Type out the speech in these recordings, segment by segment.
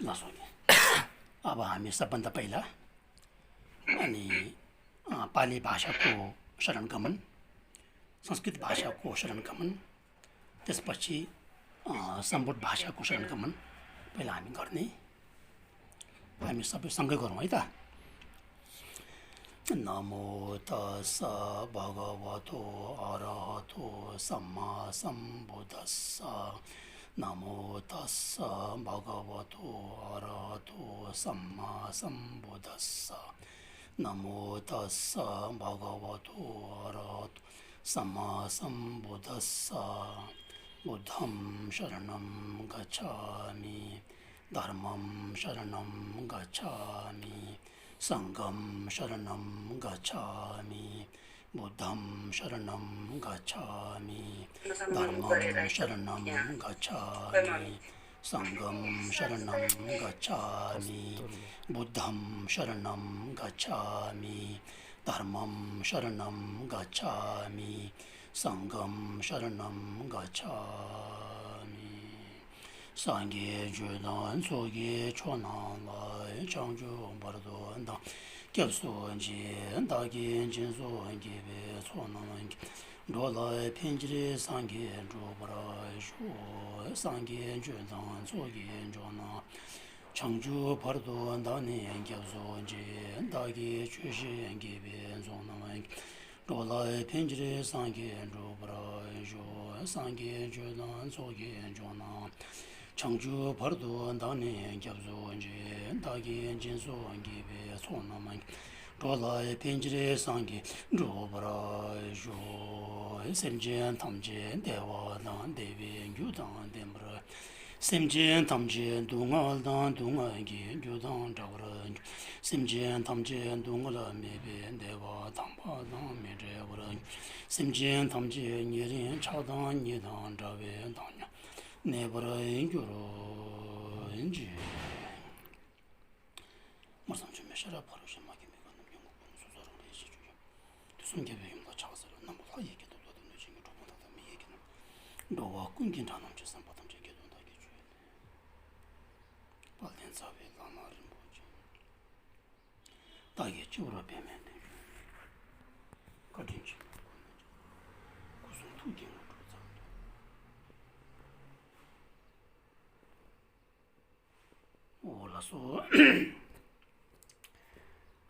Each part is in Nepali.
नसोके अब हामी सबभन्दा पहिला अनि पाली भाषाको शरणगमन, संस्कृत भाषाको शरणगमन, त्यसपछि सम्बोध भाषाको शरणगमन पहिला हामी गर्ने। हामी सबै सँगै गरौँ है त। नमो तस्स भगवतो अरहतो सम्मा सम्बुद्धस्स। नमो तस्स भगवतो अरहतो सम्मा सम्बुद्धस्स। नमो तस्स भगवतो अरहतो सम्मा सम्बुद्धस्स। बुद्धं शरणं गच्छामि, धर्मं शरणं गच्छामि, संघं शरणं गच्छामि। बुद्धं शरणं गच्छामि, धर्मं शरणं गच्छामि, संघं शरणं गच्छामि। बुद्धं शरणं गच्छामि, धर्मं शरणं गच्छामि, संघं शरणं गच्छामि। सांगे जुदान सोगे छोनान लाई चंजू बरदोन दा kyabsuan jin dagin jin suan gibe chonan dolai pinjiri sangin zhubra shu sangin judan sogin jona changju pardon danin kyabsuan jin dagin chushin gibe chonan dolai pinjiri sangin zhubra shu sangin judan sogin jona 청주 버도 단에 겹소인지 다기 진소인기 배 손나만 돌아의 벤지레 상기 로브라조 샘진 탐진 대와 난 대비 유당 dem브라 샘진 탐진 동알단 동아기 유당 잡으라 샘진 탐진 동알아 메베 대와 당파당 메제브라 샘진 탐진 예린 차당 예당 잡에 당냐 네버라 인교로 인지 무슨 좀 메셔라 버릇이 막이 메가는 영국군 수사를 내시 주요 순계배임도 차서로 너무다 얘기도 너도 지금 조금다 미 얘기는 너와 끊긴 자는 주선 받은 제게도 나게 줘야 돼. 발된 사회 나마를 뭐지 다게 쪽으로 빼면 돼. 거든지 무슨 투기는 ओलासो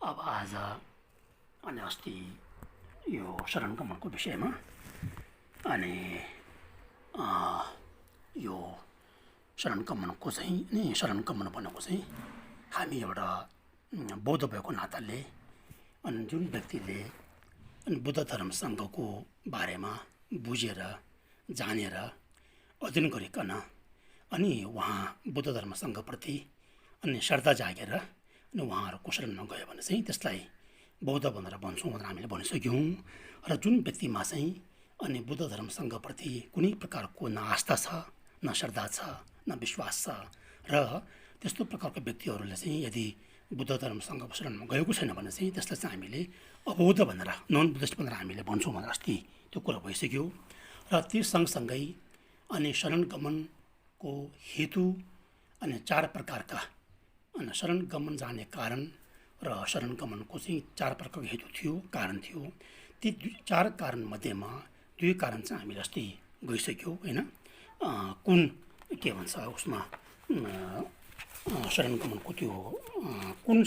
अब आज अनि अस्ति यो शरणगमनको विषयमा अनि यो शरणगमनको चाहिँ नि शरणगमन भनेको चाहिँ हामी एउटा बौद्ध भएको नाताले अनि जुन व्यक्तिले अनि बुद्ध धर्म सङ्घको बारेमा बुझेर जानेर अध्ययन गरिकन अनि उहाँ बुद्ध धर्म सङ्घप्रति अनि श्रद्धा जागेर अनि उहाँहरूको शरणमा गयो भने चाहिँ त्यसलाई बौद्ध भनेर भन्छौँ भनेर हामीले भनिसक्यौँ। र जुन व्यक्तिमा चाहिँ अनि बुद्ध धर्म सङ्घप्रति कुनै प्रकारको न आस्था छ, न श्रद्धा छ, न विश्वास छ र त्यस्तो प्रकारको व्यक्तिहरूले चाहिँ यदि बुद्ध धर्म सङ्घको शरणमा गएको छैन भने चाहिँ त्यसलाई चाहिँ हामीले अबौद्ध भनेर नन बुद्धिस्ट भनेर हामीले भन्छौँ भनेर अस्ति त्यो कुरा भइसक्यो। र त्यो सँगसँगै अनि शरणगमनको हेतु अनि 4 प्रकारका अनि शरणगमन जाने कारण र शरणगमनको चाहिँ 4 प्रकारको हेतु थियो, कारण थियो। ती 4 कारण मध्येमा 2 कारण चाहिँ हामीले अस्ति गइसक्यौँ हैन। कुन के भन्छ उसमा शरणगमनको त्यो कुन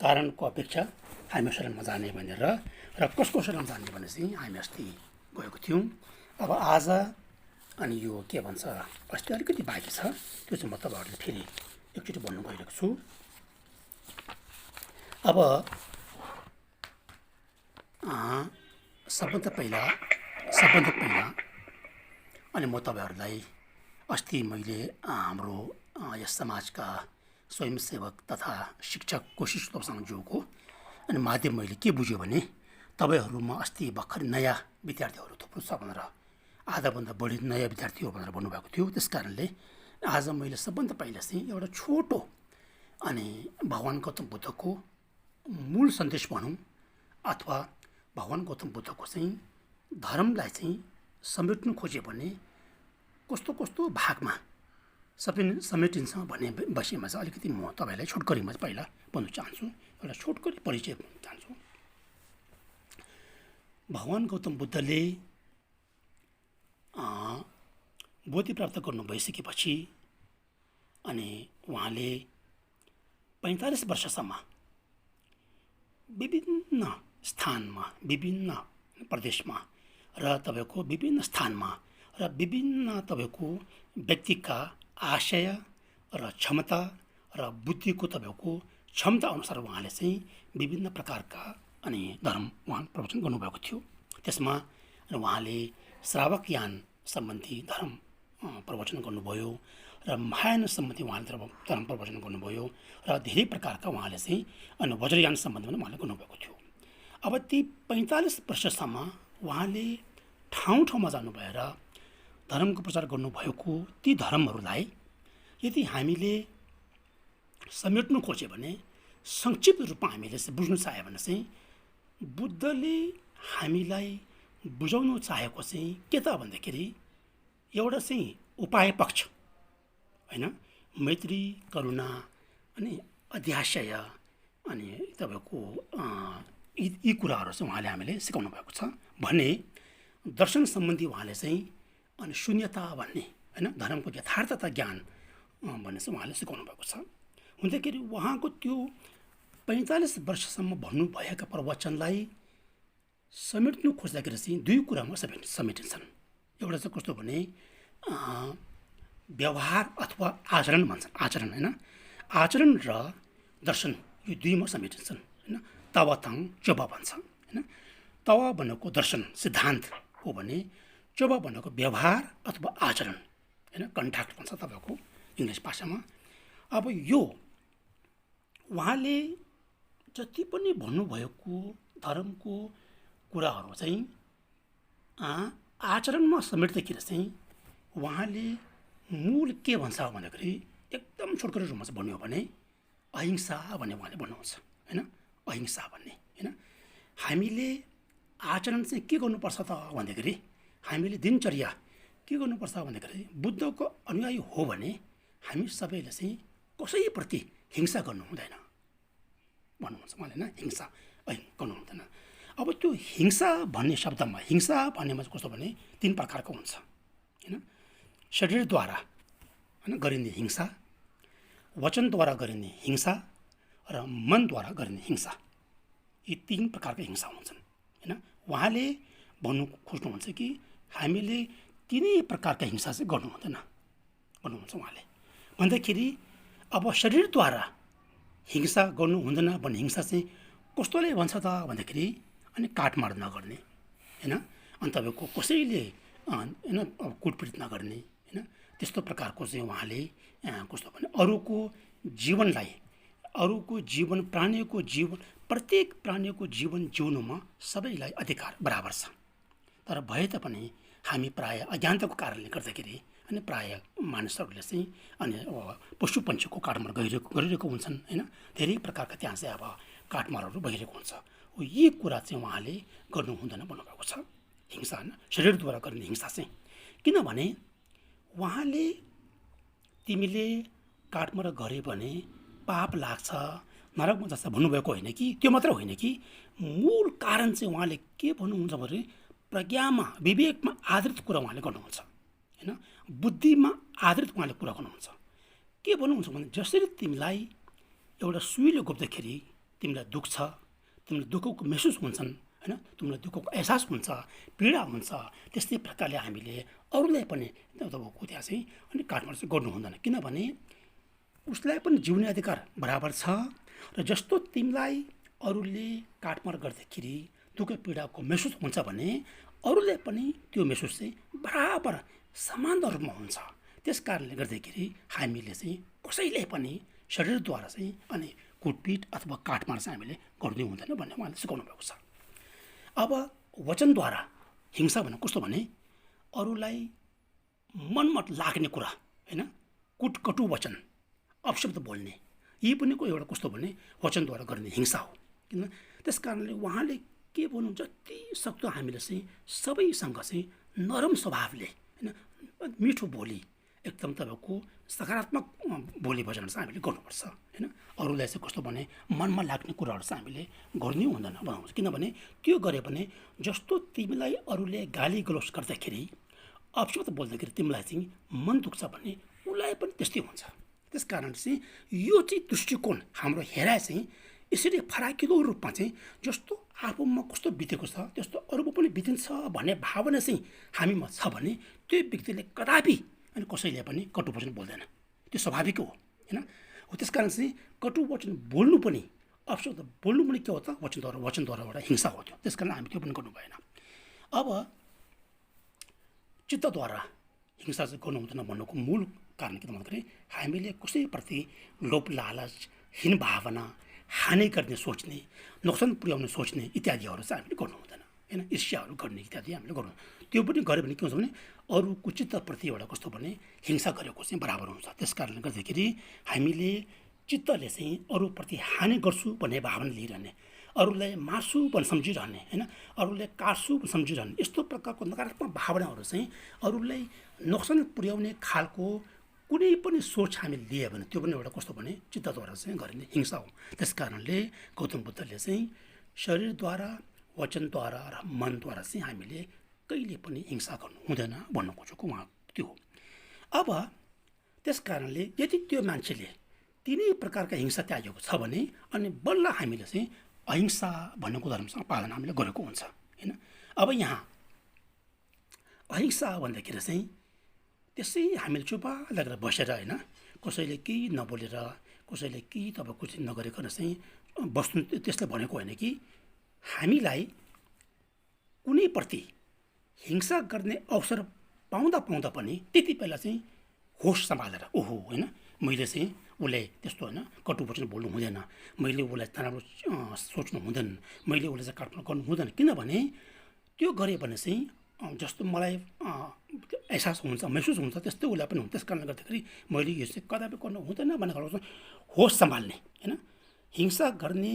कारणको अपेक्षा हामी शरणमा जाने भनेर र कसको शरण जाने भने चाहिँ हामी अस्ति गएको थियौँ। अब आज अनि यो के भन्छ अस्ति अलिकति बाँकी छ, त्यो चाहिँ म तपाईँहरूले फेरि एकचोटि भन्नु गइरहेको छु। अब सबभन्दा पहिला अनि म तपाईँहरूलाई अस्ति मैले हाम्रो यस समाजका स्वयंसेवक तथा शिक्षक कोशिश तोप्साङज्यूको अनि माध्यम मैले के बुझ्यो भने तपाईँहरूमा अस्ति भर्खर नयाँ विद्यार्थीहरू थुप्रो छ भनेर, आधाभन्दा बढी नयाँ विद्यार्थी हो भनेर भन्नुभएको थियो। त्यस कारणले आज मैले सबभन्दा पहिला चाहिँ एउटा छोटो अनि भगवान गौतम बुद्धको मूल सन्देश भनौँ अथवा भगवान गौतम बुद्धको चाहिँ धर्मलाई चाहिँ समेट्नु खोज्यो भने कस्तो कस्तो भागमा समेटिन्छ भन्ने विषयमा चाहिँ अलिकति म तपाईँलाई छोटकरीमा चाहिँ पहिला भन्नु चाहन्छु। एउटा छोटकरी परिचय भन्न चाहन्छु। भगवान् गौतम बुद्धले बोधि प्राप्त गर्नु भइसकेपछि अनि उहाँले 45 वर्षसम्म विभिन्न स्थानमा, विभिन्न प्रदेशमा र तपाईँको विभिन्न स्थानमा र विभिन्न तपाईँको व्यक्तिका आशय र क्षमता र बुद्धिको तपाईँको क्षमता अनुसार उहाँले चाहिँ विभिन्न प्रकारका अनि धर्म उहाँ प्रवचन गर्नुभएको थियो। त्यसमा उहाँले श्रावक यान सम्बन्धी धर्म प्रवचन गर्नुभयो र महायान सम्बन्धी उहाँले धर्म प्रवचन गर्नुभयो र धेरै प्रकारका उहाँले चाहिँ अनि वज्रयान सम्बन्धी पनि उहाँले गर्नुभएको थियो। अब ती 45 वर्षसम्म उहाँले ठाउँ ठाउँमा जानु भएर धर्मको प्रचार गर्नुभएको ती धर्महरूलाई यदि हामीले समेट्नु खोज्यो भने संक्षिप्त रूपमा हामीले बुझ्नु चाह्यो भने चाहिँ बुद्धले हामीलाई बुझाउनु चाहेको चाहिँ के त भन्दाखेरि एउटा चाहिँ उपाय पक्ष हैन, मैत्री, करुणा अनि अध्याशय अनि तपाईँको यी कुराहरू चाहिँ उहाँले हामीले सिकाउनु भएको छ भने दर्शन सम्बन्धी उहाँले चाहिँ अनि शून्यता भन्ने हैन, धर्मको यथार्थता ज्ञान भन्ने चाहिँ उहाँले सिकाउनु भएको छ। हुँदाखेरि उहाँको त्यो 45 वर्षसम्म भन्नुभएका प्रवचनलाई समेट्नु खोज्दाखेरि चाहिँ दुई कुरामा समेटिन्छन्। एउटा चाहिँ कस्तो भने व्यवहार अथवा आचरण भन्छन्। आचरण हैन, आचरण र दर्शन यो दुईमा समेटिन्छन् हैन। तावाताङ चोबा भन्छ हैन। तावा भनेको दर्शन सिद्धान्त हो भने चोबा भनेको व्यवहार अथवा आचरण हैन, कन्ट्याक्ट भन्छ तपाईँको इङ्ग्लिस भाषामा। अब यो उहाँले जति पनि भन्नुभएको धर्मको कुराहरू चाहिँ आचरणमा समेट्दाखेरि चाहिँ उहाँले मूल के भन्छ भन्दाखेरि एकदम छोटकरी रूपमा चाहिँ भन्यो भने अहिंसा भन्ने उहाँले भन्नुहुन्छ हैन। अहिंसा भन्ने हैन, हामीले आचरण चाहिँ के गर्नुपर्छ त भन्दाखेरि हामीले दिनचर्या के गर्नुपर्छ भन्दाखेरि बुद्धको अनुयायी हो भने हामी सबैले चाहिँ कसैप्रति हिंसा गर्नु हुँदैन भन्नुहुन्छ उहाँले हैन। हिंसा गर्नु हुँदैन। अब त्यो हिंसा भन्ने शब्दमा हिंसा भन्नेमा चाहिँ कस्तो भने 3 प्रकारको हुन्छ हैन। शरीरद्वारा हैन गरिने हिंसा, वचनद्वारा गरिने हिंसा र मनद्वारा गरिने हिंसा, यी 3 प्रकारका हिंसा हुन्छन् हैन। उहाँले भन्नु खोज्नुहुन्छ कि हामीले तिनै प्रकारका हिंसा चाहिँ गर्नु हुँदैन भन्नुहुन्छ उहाँले। भन्दाखेरि अब शरीरद्वारा हिंसा गर्नु हुँदैन भन्ने हिंसा चाहिँ कस्तोले भन्छ त भन्दाखेरि अनि काटमार नगर्ने हैन, अनि तपाईँको कसैले हैन कुटपिट नगर्ने हैन, त्यस्तो प्रकारको चाहिँ उहाँले कस्तो भने अरूको जीवनलाई, अरूको जीवन, प्राणीको जीवन, प्रत्येक प्राणीको जीवन जिउनुमा सबैलाई अधिकार बराबर छ। तर भए तापनि हामी प्रायः अज्ञानताको कारणले गर्दाखेरि अनि प्रायः मानिसहरूले चाहिँ अनि पशु पन्छीको काटमार गरिरहेको हुन्छन् हैन। धेरै प्रकारका त्यहाँ चाहिँ अब काटमारहरू भइरहेको हुन्छ। यी कुरा चाहिँ उहाँले गर्नु हुँदैन भन्नुभएको छ हिंसा हैन, शरीरद्वारा गर्ने हिंसा चाहिँ। किनभने उहाँले तिमीले काटमार गरे भने पाप लाग्छ, नरकमा जान्छ भन्नुभएको होइन कि, त्यो मात्र होइन कि मूल कारण चाहिँ उहाँले के भन्नुहुन्छ भने प्रज्ञामा, विवेकमा आधारित कुरा उहाँले गर्नुहुन्छ हैन, बुद्धिमा आधारित उहाँले कुरा गर्नुहुन्छ। के भन्नुहुन्छ भने जसरी तिमीलाई एउटा सुईले घोप्दाखेरि तिमीलाई दुख्छ, तिमीलाई दुःखको महसुस हुन्छन् हैन, तिमीलाई दुःखको एहसास हुन्छ, पीडा हुन्छ, त्यस्तै प्रकारले हामीले अरूलाई पनि तपाईँको त्यहाँ चाहिँ अनि काटमार चाहिँ गर्नु हुँदैन। किनभने उसलाई पनि जिउने अधिकार बराबर छ र जस्तो तिमीलाई अरूले काटमार गर्दाखेरि दुःख पीडाको महसुस हुन्छ भने अरूलाई पनि त्यो महसुस चाहिँ बराबर समान रूपमा हुन्छ। त्यस कारणले गर्दाखेरि हामीले चाहिँ कसैलाई पनि शरीरद्वारा चाहिँ अनि कुटपिट अथवा काटमार चाहिँ हामीले गर्नु हुँदैन भन्ने उहाँले सिकाउनु भएको छ। अब वचनद्वारा हिंसा भने कस्तो भने अरूलाई मनमा लाग्ने कुरा हैन, कुटकटु वचन, अपशब्द बोल्ने, यी पनि एउटा कस्तो भने वचनद्वारा गर्ने हिंसा हो। किन त्यस कारणले उहाँले के भन्नु, जति सक्दो हामीले चाहिँ सबैसँग चाहिँ नरम स्वभावले हैन, मिठो बोली एकदम तपाईँको सकारात्मक बोली वचन चाहिँ हामीले गर्नुपर्छ होइन। अरूलाई चाहिँ कस्तो भने मनमा लाग्ने कुराहरू चाहिँ हामीले गर्नै हुँदैन बनाउँछ, किनभने त्यो गऱ्यो भने जस्तो तिमीलाई अरूले गाली गलोच गर्दाखेरि अपशब्द बोल्दाखेरि तिमीलाई चाहिँ मन दुख्छ भने उसलाई पनि त्यस्तै हुन्छ। त्यस कारण चाहिँ यो चाहिँ दृष्टिकोण हाम्रो हेराइ चाहिँ यसरी फराकिलो रूपमा चाहिँ जस्तो आफूमा कस्तो बितेको छ त्यस्तो अरूमा पनि बितिन्छ भन्ने भावना चाहिँ हामीमा छ भने त्यो व्यक्तिले कदापि अनि कसैले पनि कटु वचन बोल्दैन, त्यो स्वाभाविक हो होइन। हो त्यस कारण चाहिँ कटु वचन बोल्नु पनि अपशब्द बोल्नु पनि के हो त वचनद्वारा एउटा हिंसा हो त्यो। त्यस कारण हामी त्यो पनि गर्नु भएन। अब चित्तद्वारा हिंसा चाहिँ गर्नु हुँदैन भन्नुको मूल कारण के त भन्दाखेरि हामीले कसैप्रति लोभ लालच हीन भावना हानि गर्ने सोच्ने नोक्सान पुर्याउने सोच्ने इत्यादिहरू चाहिँ हामीले गर्नु हुँदैन होइन। ईर्ष्याहरू गर्ने इत्यादि हामीले गर्नु, त्यो पनि गऱ्यो भने के हुन्छ भने अरूको चित्तप्रति एउटा कस्तो भने हिंसा गरेको चाहिँ बराबर हुन्छ। त्यस कारणले गर्दाखेरि हामीले चित्तले चाहिँ अरूप्रति हानि गर्छु भन्ने भावना लिइरहने, अरूलाई मार्छु भन्ने सम्झिरहने होइन, अरूलाई काट्छु सम्झिरहने यस्तो प्रकारको नकारात्मक भावनाहरू चाहिँ अरूलाई नोक्सान पुर्याउने खालको कुनै पनि सोच हामीले लिए भने त्यो पनि एउटा कस्तो भने चित्तद्वारा चाहिँ गरिने हिंसा हो। त्यस कारणले गौतम बुद्धले चाहिँ शरीरद्वारा वचनद्वारा र मनद्वारा चाहिँ हामीले कहिले पनि हिंसा गर्नु हुँदैन भन्नु खोजेको उहाँ त्यो हो। अब त्यस कारणले यदि त्यो मान्छेले तिनै प्रकारका हिंसा त्यागेको छ भने अनि बल्ल हामीले चाहिँ अहिंसा भन्नेको धर्मसँग पालना हामीले गरेको हुन्छ होइन। अब यहाँ अहिंसा भन्दाखेरि चाहिँ त्यसै हामीले चुपा लागेर बसेर होइन, कसैले केही नबोलेर कसैले केही तपाईँको चाहिँ नगरिकन चाहिँ बस्नु त्यसले भनेको होइन कि हामीलाई कुनैप्रति हिंसा गर्ने अवसर पाउँदा पनि त्यति बेला चाहिँ होस सम्हालेर ओहो होइन मैले चाहिँ उसलाई त्यस्तो होइन कटु वचन बोल्नु हुँदैन, मैले उसलाई नराम्रो सोच्नु हुँदैन, मैले उसलाई चाहिँ काटमाट गर्नु हुँदैन, किनभने त्यो गरेँ भने चाहिँ जस्तो मलाई एहसास हुन्छ महसुस हुन्छ त्यस्तै उसलाई पनि हुन्छ। त्यस कारणले गर्दाखेरि मैले यो चाहिँ कदापि गर्नु हुँदैन भन्ने खालको होस सम्हाल्ने होइन। हिंसा गर्ने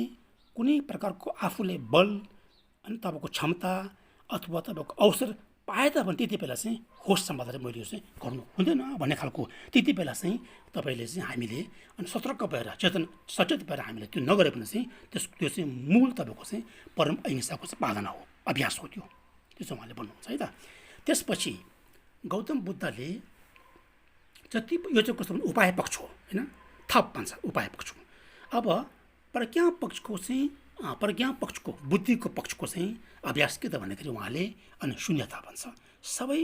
कुनै प्रकारको आफूले बल अनि तपाईँको क्षमता अथवा तपाईँको अवसर पाए तापनि त्यति बेला चाहिँ होस सम्हालेर मैले यो चाहिँ गर्नु हुँदैन भन्ने खालको त्यति बेला चाहिँ तपाईँले चाहिँ हामीले अनि सतर्क भएर सचेत भएर हामीले त्यो नगरे पनि चाहिँ त्यो चाहिँ मूल तपाईँको चाहिँ परम अहिंसाको चाहिँ पालना हो, अभ्यास हो त्यो चाहिँ उहाँले भन्नुहुन्छ है त। त्यसपछि गौतम बुद्धले जति यो चाहिँ कस्तो भने उपाय पक्ष हो होइन, थप भन्छ उपाय पक्ष। अब प्रज्ञा पक्षको बुद्धिको पक्षको चाहिँ अभ्यास के त भन्दाखेरि उहाँले अनि शून्यता भन्छ। सबै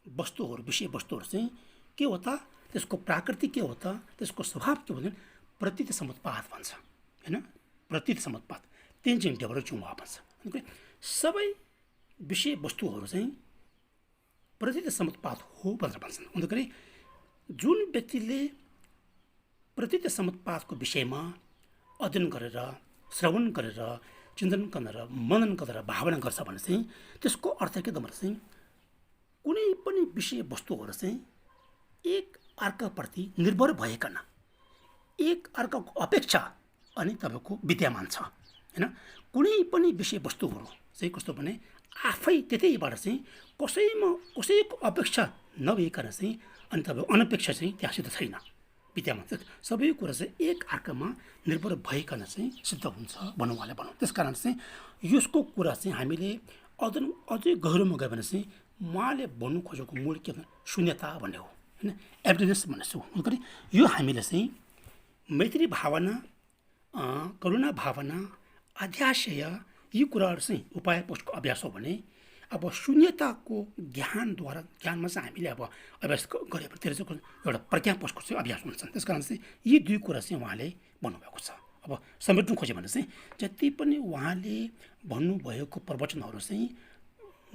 वस्तुहरू विषय वस्तुहरू चाहिँ के हो त त्यसको प्राकृति के हो त त्यसको स्वभाव के हो भने प्रतीत समुत्पाद भन्छ होइन, प्रतीत समुत्पाद तेन्जिङ डेभलप जुम्बा भन्छ। सबै विषय वस्तुहरू चाहिँ प्रतीत समुत्पाद हो भनेर भन्छन्। अन्तखेरि जुन व्यक्तिले प्रतीत समुत्पादको विषयमा अध्ययन गरेर श्रवण गरेर चिन्तन गरेर मनन गरेर भावना गर्छ भने चाहिँ त्यसको अर्थ के त भने चाहिँ कुनै पनि विषय वस्तुहरू चाहिँ एक अर्काप्रति निर्भर भएकन एक अर्काको अपेक्षा अनि तपाईँको विद्यमान छ होइन। कुनै पनि विषय वस्तुहरू चाहिँ कस्तो भने आफै त्यतैबाट चाहिँ कसैको अपेक्षा नभइकन चाहिँ अनि तपाईँ अनपेक्षा चाहिँ त्यहाँसित छैन विद्यमान छ। सबै कुरा चाहिँ एक अर्कामा निर्भर भइकन चाहिँ सिद्ध हुन्छ भनौँ उहाँले भनौँ। त्यस कारण चाहिँ यसको कुरा चाहिँ हामीले अझै गहिरोमा गयो भने चाहिँ उहाँले भन्नु खोजेको मूल के शून्यता भन्ने हो होइन, एम्प्टीनेस भन्ने छु। अन्तखेरि यो हामीले चाहिँ मैत्री भावना करुणा भावना अध्याशय यी कुराहरू चाहिँ उपाय पक्षको अभ्यास हो भने अब शून्यताको ज्ञानमा चाहिँ हामीले अब अभ्यास गरे भने त्यसले चाहिँ एउटा प्रज्ञा पक्षको चाहिँ अभ्यास हुन्छ। त्यस कारण चाहिँ यी दुई कुरा चाहिँ उहाँले भन्नुभएको छ। अब समेट्नु खोज्यो भने चाहिँ जति पनि उहाँले भन्नुभएको प्रवचनहरू चाहिँ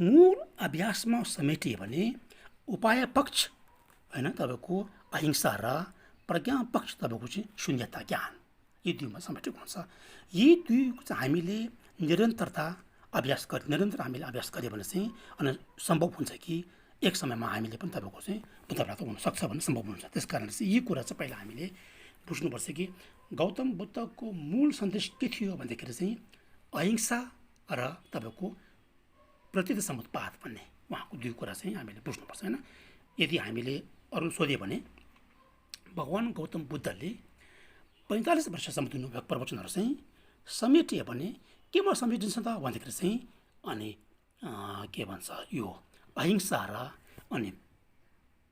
मूल अभ्यासमा समेटियो भने उपाय पक्ष होइन तपाईँको अहिंसा र प्रज्ञा पक्ष तपाईँको चाहिँ शून्यता ज्ञान यी दुईमा समेटेको हुन्छ। यी दुई चाहिँ हामीले निरन्तर हामीले अभ्यास गऱ्यो भने चाहिँ अनि सम्भव हुन्छ कि एक समयमा हामीले पनि तपाईँको चाहिँ बुद्ध प्राप्त हुनसक्छ भन्ने सम्भव हुन्छ। त्यस कारण चाहिँ यी कुरा चाहिँ पहिला हामीले बुझ्नुपर्छ कि गौतम बुद्धको मूल सन्देश के थियो भन्दाखेरि चाहिँ अहिंसा र तपाईँको प्रतीत समुत्पाद भन्ने उहाँको दुई कुरा चाहिँ हामीले बुझ्नुपर्छ होइन। यदि हामीले अरू सोधियो भने भगवान गौतम बुद्धले 45 वर्षसम्म दिनुभएको प्रवचनहरू चाहिँ समेटियो भने केमा समेटिन्छ त भन्दाखेरि चाहिँ अनि के भन्छ यो अहिंसा र अनि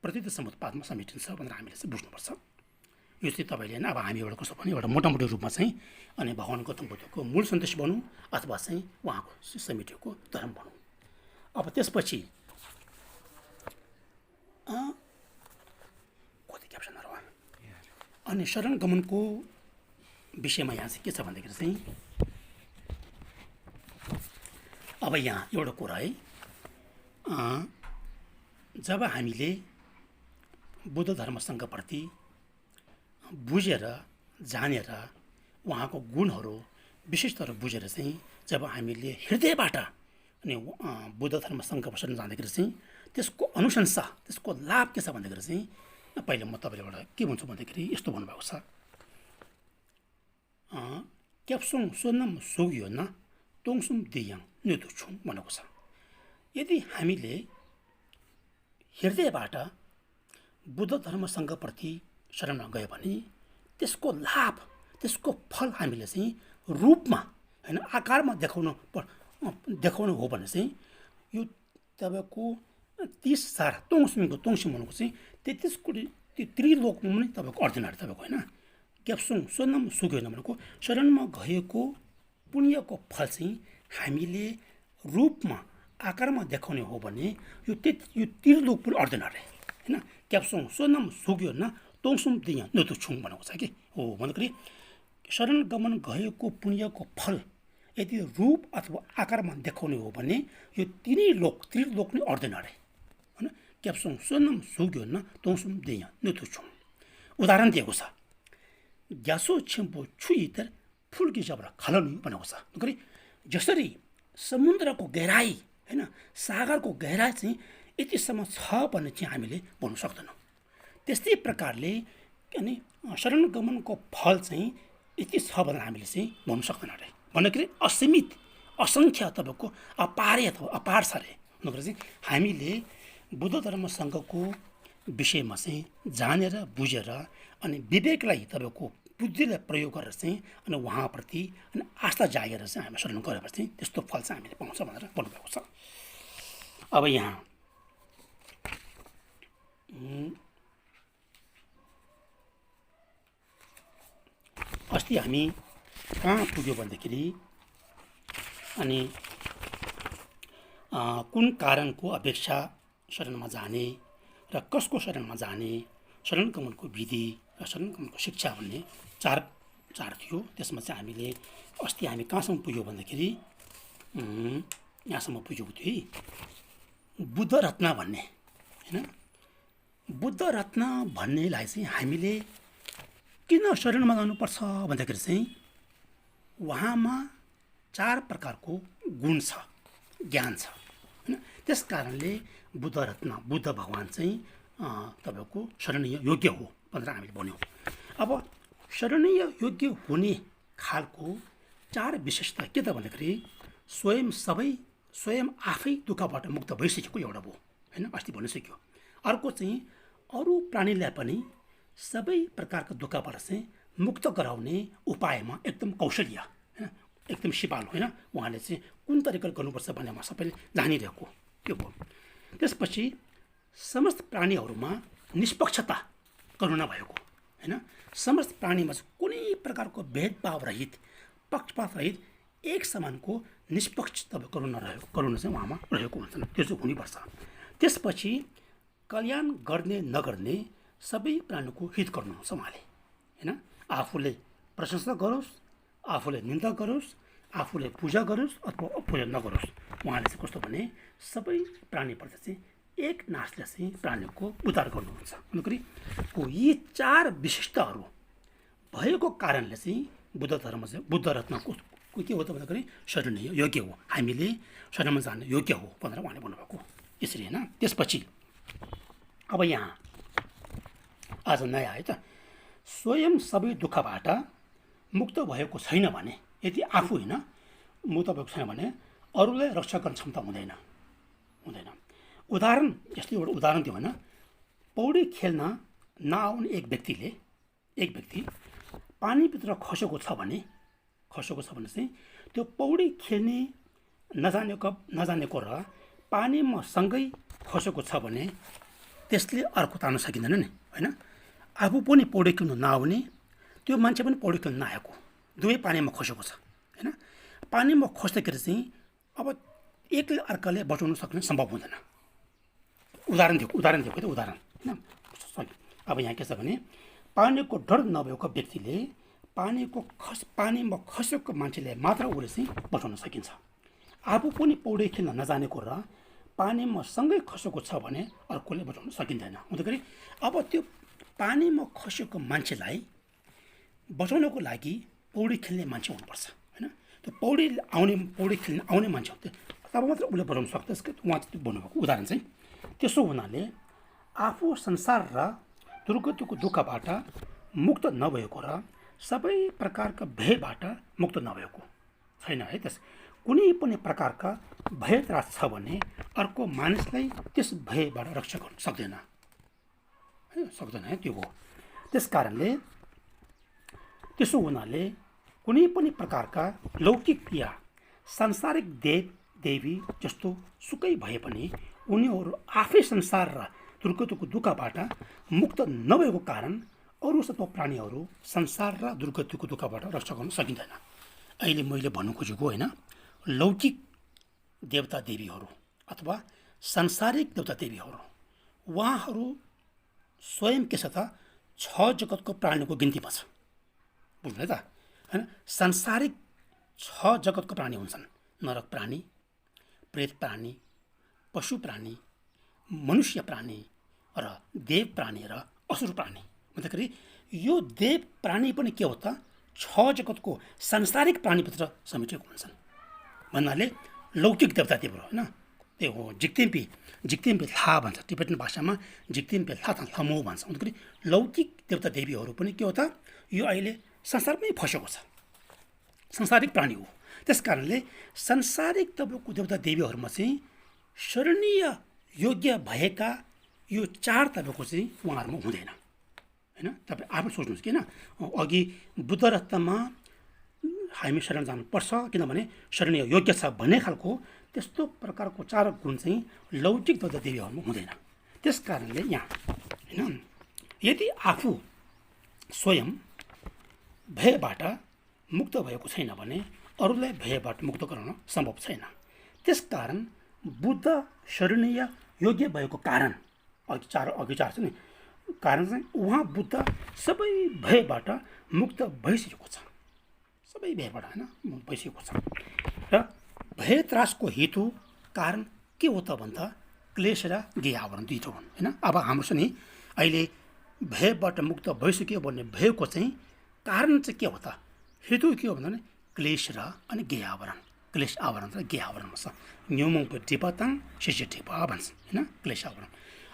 प्रतिदिन समुत्पादमा समेटिन्छ भनेर हामीले चाहिँ बुझ्नुपर्छ। यो चाहिँ तपाईँले होइन अब हामी एउटा कस्तो भने एउटा मोटामोटी रूपमा चाहिँ अनि भगवान गौतम बुद्धको मूल सन्देश भनौँ अथवा चाहिँ उहाँको समेटिएको धर्म भनौँ। अब त्यसपछि कति क्याप्सनहरू अनि शरण गमनको विषयमा यहाँ चाहिँ के छ भन्दाखेरि चाहिँ अब यहाँ एउटा कुरा है, जब हामीले बुद्ध धर्मसँगप्रति बुझेर जानेर उहाँको गुणहरू विशेषताहरू बुझेर चाहिँ जब हामीले हृदयबाट अनि बुद्ध धर्मसँग शरण जाँदाखेरि चाहिँ त्यसको अनुशंसा त्यसको लाभ के छ भन्दाखेरि चाहिँ पहिले म तपाईँले एउटा के भन्छु भन्दाखेरि यस्तो भन्नुभएको छ, क्याप्सुङ सोनम सोग्यो न तोङसुम दियाङ न्युतुछुङ भनेको छ। यदि हामीले हृदयबाट बुद्ध धर्मसँग प्रति शरणमा गयो भने त्यसको लाभ त्यसको फल हामीले चाहिँ रूपमा होइन आकारमा देखाउनु हो भने चाहिँ यो तपाईँको 30,000 तोङसुमको तोङसुम भनेको चाहिँ 33 कोटी त्यो त्रिलोकमा पनि तपाईँको अर्डिनरी तपाईँको होइन क्याप्सुङ सोनम सुगेन भनेको शरणमा गएको पुण्यको फल चाहिँ हामीले रूपमा आकारमा देखाउने हो भने यो त्रिलोक पनि अर्डिनरी होइन। क्याप्सुङ सोनम सुग्यो न तोङसुम दिया नतुछुङ भनेको छ कि हो भन्दाखेरि शरण गमन गएको पुण्यको फल यदि रूप अथवा आकारमा देखाउने हो भने यो त्रिलोक नै अर्डिनरी होइन। क्याप्सुङ सोनम सुग्यो न तोङसुम दिया नतुछुङ उदाहरण दिएको छ, ग्यासो छिम्पो छुई तर फुल्की जबरा खलनु भनेको छ। जसरी समुद्रको गहिराई होइन सागरको गहिराई चाहिँ यतिसम्म छ भन्ने चाहिँ हामीले भन्नु सक्दैनौँ, त्यस्तै प्रकारले अनि शरण गमनको फल चाहिँ यति छ भनेर हामीले चाहिँ भन्नु सक्दैन अरे भन्दाखेरि असीमित असङ्ख्य तपाईँको अपार छ अरे भन्दाखेरि चाहिँ हामीले बुद्ध धर्मसँगको विषयमा चाहिँ जानेर बुझेर अनि विवेकलाई तपाईँको बुद्धिलाई प्रयोग गरेर चाहिँ अनि उहाँप्रति अनि आस्था जागेर चाहिँ हामी शरण गरेपछि चाहिँ त्यस्तो फल चाहिँ हामीले पाउँछ भनेर भन्नुभएको छ। अब यहाँ अस्ति हामी कहाँ पुग्यो भन्दाखेरि अनि कुन कारणको अपेक्षा शरणमा जाने र कसको शरणमा जाने, शरण गमनको विधि र शरण गमनको शिक्षा भन्ने चार थियो। त्यसमा चाहिँ हामीले अस्ति हामी कहाँसम्म पुग्यो भन्दाखेरि यहाँसम्म पुगेको थियो है, बुद्ध रत्न भन्ने होइन। बुद्ध रत्न भन्नेलाई चाहिँ हामीले किन शरणमा जानुपर्छ भन्दाखेरि चाहिँ उहाँमा 4 प्रकारको गुण छ, ज्ञान छ होइन। त्यस कारणले बुद्ध रत्न बुद्ध भगवान चाहिँ तपाईँको शरणीय योग्य हो भनेर हामीले भन्यौँ। अब शरणीय योग्य हुने खालको 4 विशेषता के त भन्दाखेरि स्वयं आफै दुःखबाट मुक्त भइसकेको एउटा भयो होइन, अस्ति भनिसक्यो। अर्को चाहिँ अरू प्राणीलाई पनि सबै प्रकारका दुःखबाट चाहिँ मुक्त गराउने उपायमा एकदम कौशल्य होइन, एकदम सिपालु होइन, उहाँले चाहिँ कुन तरिकाले गर्नुपर्छ भन्नेमा सबैले जानिरहेको त्यो भयो। त्यसपछि समस्त प्राणीहरूमा निष्पक्षता करुणा भएको होइन, समस्त प्राणीमा चाहिँ कुनै प्रकारको भेदभाव रहित पक्षपात रहित एक समानको निष्पक्ष तपाईँ करुणा चाहिँ उहाँमा रहेको हुन्छ, त्यो चाहिँ हुनुपर्छ। त्यसपछि कल्याण गर्ने नगर्ने सबै प्राणीको हित गर्नुहुन्छ उहाँले होइन, आफूले प्रशंसा गरोस्, आफूले निन्दा गरोस्, आफूले पूजा गरोस् अथवा पूजा नगरोस्, उहाँले चाहिँ कस्तो भने सबै प्राणीप्रति चाहिँ एक नासले चाहिँ प्राणीको उद्धार गर्नुहुन्छ। भन्दाखेरि यी 4 विशिष्टहरू भएको कारणले चाहिँ बुद्ध रत्नको के हो त भन्दाखेरि शरणीय योग्य हो, हामीले शरणमा जान योग्य हो भनेर उहाँले भन्नुभएको यसरी होइन। त्यसपछि अब यहाँ आज नयाँ है त, स्वयं सबै दुःखबाट मुक्त भएको छैन भने, यदि आफू होइन मुक्त भएको छैन भने अरूलाई रक्षा गर्ने क्षमता हुँदैन। उदाहरण यस्तो एउटा उदाहरण दियो होइन, पौडी खेल्न नआउने एक व्यक्ति पानीभित्र खसेको छ भने चाहिँ त्यो पौडी खेल्ने नजानेको र पानीमा सँगै खसेको छ भने त्यसले अर्को तान्न सकिँदैन नि, होइन? आफू पनि पौडी खेल्नु नआउने, त्यो मान्छे पनि पौडी खेल्नु नआएको, दुवै पानीमा खसेको छ, होइन? पानीमा खस्दाखेरि चाहिँ अब एकले अर्काले बचाउन सक्ने सम्भव हुँदैन। उदाहरण दिएको होइन? अब यहाँ के छ भने पानीको डर नभएको व्यक्तिले पानीमा खसेको मान्छेले मात्र उसले चाहिँ बचाउन सकिन्छ। आफू पनि पौडी खेल्न नजानेको र पानीमा सँगै खसेको छ भने अर्कोले बचाउन सकिँदैन। हुँदाखेरि अब त्यो पानीमा खसेको मान्छेलाई बचाउनको लागि पौडी खेल्ने मान्छे हुनुपर्छ, होइन? त्यो पौडी खेल्न आउने मान्छे हो, तब मात्र उसले बचाउन सक्छ। उहाँ चाहिँ भन्नुभएको उदाहरण चाहिँ त्यसो हुनाले आफू संसार र दुर्गतिको दुःखबाट मुक्त नभएको र सबै प्रकारका भयबाट मुक्त नभएको छैन है। कुनै पनि प्रकारका भय त्रास छ भने अर्को मानिसलाई त्यस भयबाट रक्षा गर्न सक्दैन है, त्यो हो। त्यस कारणले त्यसो हुनाले कुनै पनि प्रकारका लौकिक या सांसारिक देवी जस्तो सुकै भए पनि उनीहरू आफै संसार र दुर्गतिको दुःखबाट मुक्त नभएको कारण अरू सबै प्राणीहरू संसार र दुर्गतिको दुःखबाट रक्षा गर्न सकिँदैन। अहिले मैले भन्नु खोजेको होइन, लौकिक देवता देवीहरू अथवा सांसारिक देवता देवीहरू उहाँहरू स्वयं के छ त 6 जगतको प्राणीको गिन्तीमा छ, बुझ्नु त, होइन? सांसारिक 6 जगतको प्राणी हुन्छन्, नरक प्राणी, प्रेत प्राणी, पशु प्राणी, मनुष्य प्राणी र देव प्राणी र असुर प्राणी। भन्दाखेरि यो देव प्राणी पनि के हो त 6 जगतको सांसारिक प्राणीभित्र समेटिएको हुन्छन् भन्नाले लौकिक देवता देवहरू, होइन? त्यो हो जिक्तेम्पे ला भन्छ, टिबेटन भाषामा जिक्तेम्पे ला थमो भन्छ। अन्तखेरि लौकिक देवता देवीहरू पनि के हो त यो अहिले संसारमै फसेको छ, संसारिक प्राणी हो। त्यस कारणले संसारिक तपाईँको देवता देवीहरूमा चाहिँ शरणीय योग्य भएका यो 4 तपाईँको चाहिँ उहाँहरूमा हुँदैन, होइन? तपाईँ आफै सोच्नुहोस् किन अघि बुद्ध रत्नमा हामी शरण जानुपर्छ किनभने शरणीय योग्य छ भन्ने खालको त्यस्तो प्रकारको 4 गुण चाहिँ लौकिक देवता देवीहरूमा हुँदैन। त्यस कारणले यहाँ, होइन, यदि आफू स्वयं भयबाट मुक्त भएको छैन भने अरूलाई भयबाट मुक्त गराउन सम्भव छैन। त्यसकारण बुद्ध शरणीय योग्य भएको कारण अघि चार छ नि, कारण चाहिँ उहाँ बुद्ध सबै भयबाट मुक्त भइसकेको छ, सबै भयबाट, होइन, भइसकेको छ। र भय त्रासको हेतु कारण के हो त भन्दा क्लेश र गेय आवरण दुईटा हुन्, होइन? अब हाम्रो छ नि अहिले भयबाट मुक्त भइसक्यो भन्ने भयको चाहिँ कारण चाहिँ के हो त, हेतु के हो भन्दा क्लेश र अनि गेय आवरण, क्लेश आवरण र गेय आवरण भन्छ। न्युमोङको टिपाताङ शिष्य टिपा भन्छ, होइन? क्लेश आवरण।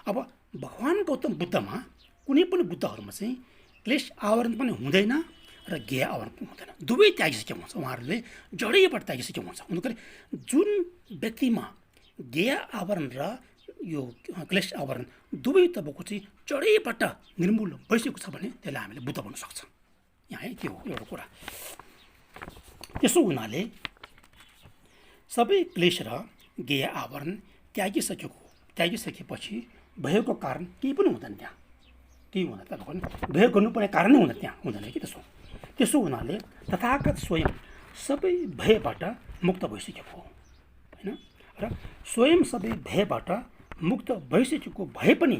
अब भगवान् गौतम बुद्धमा कुनै पनि बुद्धहरूमा चाहिँ क्लेश आवरण पनि हुँदैन र गेय आवरण पनि हुँदैन, दुवै त्यागिसकेको हुन्छ, उहाँहरूले जडैबाट त्यागिसकेको हुन्छ। हुँदाखेरि जुन व्यक्तिमा गेय आवरण र यो क्लेश आवरण दुवै तपाईँको चाहिँ जडैबाट निर्मूल भइसकेको छ भने त्यसलाई हामीले बुद्ध भन्न सक्छ। यहाँ है त्यो एउटा कुरा। त्यसो हुनाले सबै क्लेश र गेय आवरण त्यागिसकेपछि भएको कारण केही पनि हुँदैन, त्यहाँ केही हुँदैन, तपाईँको भय गर्नुपर्ने कारण नै हुँदैन, त्यहाँ हुँदैन कि त्यसो हुनाले तथागत स्वयं सबै भयबाट मुक्त भइसकेको हो, होइन? र स्वयं सबै भयबाट मुक्त भइसकेको भए पनि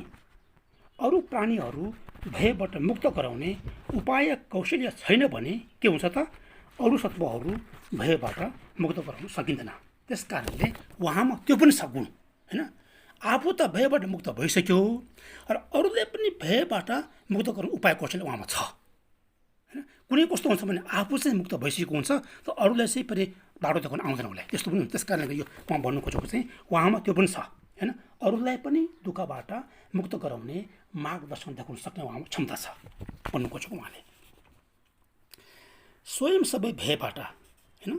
अरू प्राणीहरू भयबाट मुक्त गराउने उपाय कौशल्य छैन भने के हुन्छ त अरू सत्वहरू भयबाट मुक्त गराउन सकिँदैन। त्यस कारणले उहाँमा त्यो पनि छ गुण, होइन? आफू त भयबाट मुक्त भइसक्यो र अरूले पनि भयबाट मुक्त गराउने उपाय कौशल्य उहाँमा छ, होइन? कुनै कस्तो हुन्छ भने आफू चाहिँ मुक्त भइसकेको हुन्छ त अरूलाई चाहिँ फेरि बाटो देखाउन आउँदैन उसलाई, त्यस्तो पनि हुन्छ। त्यस कारणले यो उहाँ भन्नु खोजेको चाहिँ उहाँमा त्यो पनि छ, होइन? अरूलाई पनि दुःखबाट मुक्त गराउने मार्गदर्शन देखाउन सक्ने उहाँमा क्षमता छ भन्नु खोजेको उहाँले। स्वयं सबै भयबाट, होइन,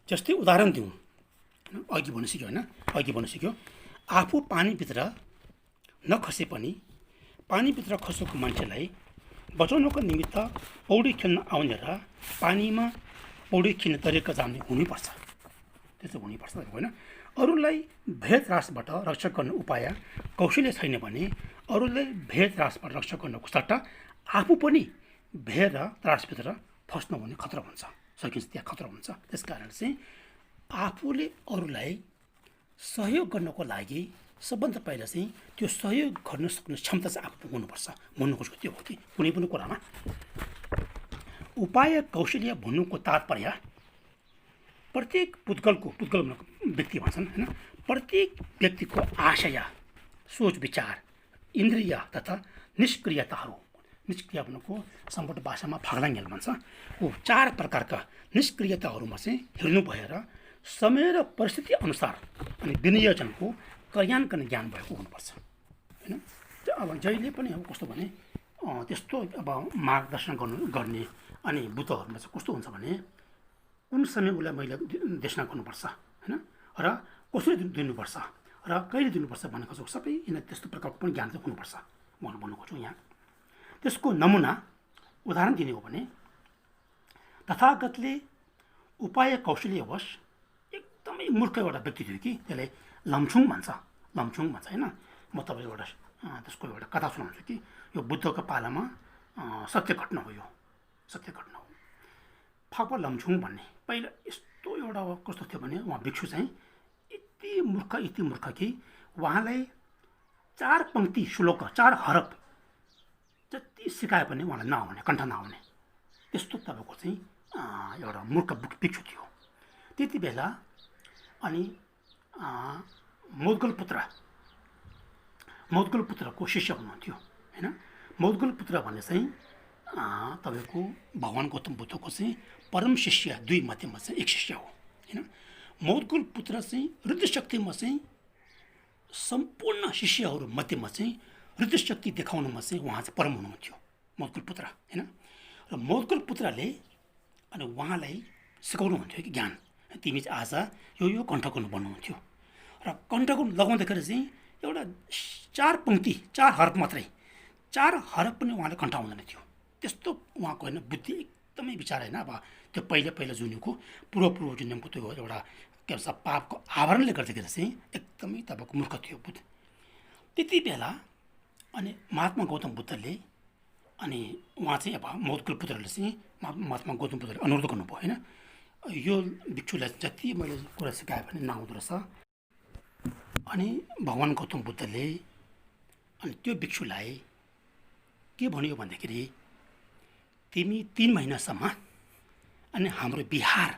जस्तै उदाहरण दिउँ, अघि भनिसक्यो, होइन? अघि भनिसक्यो आफू पानीभित्र नखसे पनि पानीभित्र खसेको मान्छेलाई बचाउनको निमित्त पौडी खेल्न आउने र पानीमा पौडी खेल्ने तरिका जान्ने हुनुपर्छ। त्यसो हुनुपर्छ होइन। अरूलाई भय त्रासबाट रक्षा गर्ने उपाय कौशल्य छैन भने अरूलाई भय त्रासबाट रक्षा गर्नको सट्टा आफू पनि भय र त्रासभित्र फस्नु हुने खतरा हुन्छ, सकिन्छ त्यहाँ खतरा हुन्छ। त्यसकारण चाहिँ आफूले अरूलाई सहयोग गर्नको लागि सबभन्दा पहिला चाहिँ त्यो सहयोग गर्न सक्ने क्षमता चाहिँ आफू हुनुपर्छ। भन्नु खोजेको त्यो हो कि कुनै पनि कुरामा उपाय कौशल्य भन्नुको तात्पर्य प्रत्येक पुद्गल व्यक्ति भन्छन् होइन, प्रत्येक व्यक्तिको आशय, सोच विचार, इन्द्रिय तथा निष्क्रियताहरू, निष्क्रिय भनेको सम्पूर्ण भाषामा फाग्लाङ्गेल भन्छ, हो 4 प्रकारका निष्क्रियताहरूमा चाहिँ हेर्नु भएर समय र परिस्थिति अनुसार अनि विनियोजनको कार्यान्वयन ज्ञान भएको हुनुपर्छ होइन। अब जहिले पनि अब कस्तो भने त्यस्तो अब मार्गदर्शन गर्ने अनि बुद्धहरूमा चाहिँ कस्तो हुन्छ भने कुन समय उसलाई मैले देशना गर्नुपर्छ होइन र कसरी दिनुपर्छ र कहिले दिनुपर्छ भनेको चाहिँ सबै यिनीहरू त्यस्तो प्रकारको पनि ज्ञान चाहिँ हुनुपर्छ भन्नु खोज्छु यहाँ। त्यसको नमुना उदाहरण दिने हो भने तथागतले उपाय कौशल्यवश एकदमै मूर्ख एउटा व्यक्ति थियो कि त्यसले लमछुङ भन्छ होइन। म तपाईँको एउटा त्यसको एउटा कथा सुनाउँछु कि यो बुद्धको पालामा सत्य घटना हो, यो सत्य घटना हो। फापा लमछुङ भन्ने पहिला यस्तो एउटा कस्तो थियो भने उहाँ भिक्षु चाहिँ यति मूर्ख कि उहाँलाई 4 पङ्क्ति श्लोक 4 हरफ जति सिकाए पनि उहाँलाई नआउने, कण्ठ नआउने त्यस्तो तपाईँको चाहिँ एउटा मूर्ख भिक्षु थियो। त्यति बेला अनि मौद्गल पुत्रको शिष्य हुनुहुन्थ्यो होइन। मौद्गल पुत्र भन्ने चाहिँ तपाईँको भगवान् गौतम बुद्धको चाहिँ परम शिष्य 2 मध्येमा चाहिँ एक शिष्य हो होइन। मौद्गल पुत्र चाहिँ रुद्रशक्तिमा चाहिँ सम्पूर्ण शिष्यहरू मध्येमा चाहिँ रुद्रशक्ति देखाउनुमा चाहिँ उहाँ चाहिँ परम हुनुहुन्थ्यो मौद्गल पुत्र होइन। र मौद्गल पुत्रले अनि उहाँलाई सिकाउनुहुन्थ्यो कि ज्ञान तिमी चाहिँ आज यो कण्ठगुण भन्नुहुन्थ्यो र कण्ठगुण लगाउँदाखेरि चाहिँ एउटा 4 पङ्क्ति 4 हरफ मात्रै, 4 हरफ पनि उहाँले कण्ठ आउँदैन थियो। त्यस्तो उहाँको होइन बुद्धि एकदमै विचार होइन। अब त्यो पहिला जुनीको पूर्व जुनीको त्यो एउटा के भन्छ पापको आवरणले गर्दाखेरि चाहिँ एकदमै तपाईँको मूर्ख थियो बुद्ध। त्यति बेला अनि महात्मा गौतम बुद्धले अनि उहाँ चाहिँ अब मौद्गल पुत्रले चाहिँ महात्मा गौतम बुद्धले अनुरोध गर्नुभयो होइन, यो भिक्षुलाई जति मैले कुरा सिकाएँ भने नआउँदो रहेछ। अनि भगवान् गौतम बुद्धले अनि त्यो भिक्षुलाई के भन्यो भन्दाखेरि तिमी 3 महिनासम्म अनि हाम्रो बिहार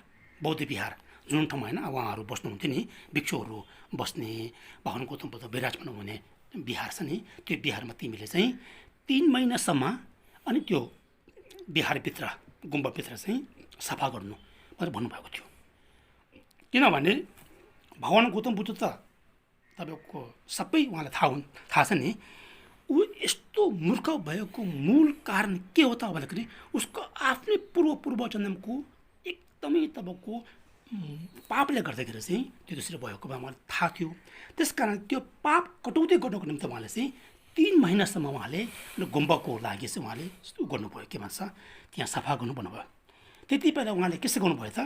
बौद्ध बिहार जुन ठाउँमा होइन उहाँहरू बस्नुहुन्थ्यो नि, भिक्षुहरू बस्ने भगवान् गौतम बुद्ध विराजमान हुने बिहार छ नि, त्यो बिहारमा तिमीले चाहिँ 3 महिनासम्म अनि त्यो बिहारभित्र गुम्बाभित्र चाहिँ सफा गर्नु भनेर भन्नुभएको थियो। किनभने भगवान् गौतम बुद्ध त तपाईँको सबै उहाँलाई थाहा छ नि, ऊ यस्तो मूर्ख भएको मूल कारण के हो त भन्दाखेरि उसको आफ्नै पूर्व जन्मको एकदमै तपाईँको पापले गर्दाखेरि चाहिँ त्यो त्यसरी भएको भए उहाँलाई थाहा थियो। त्यसकारण त्यो पाप कटौती गर्नको निम्ति उहाँले चाहिँ 3 महिनासम्म उहाँले गुम्बाको लागि चाहिँ उहाँले गर्नुभयो, के भन्छ त्यहाँ सफा गर्नु भन्नुभयो। त्यति बेला उहाँले के गर्नुभयो त,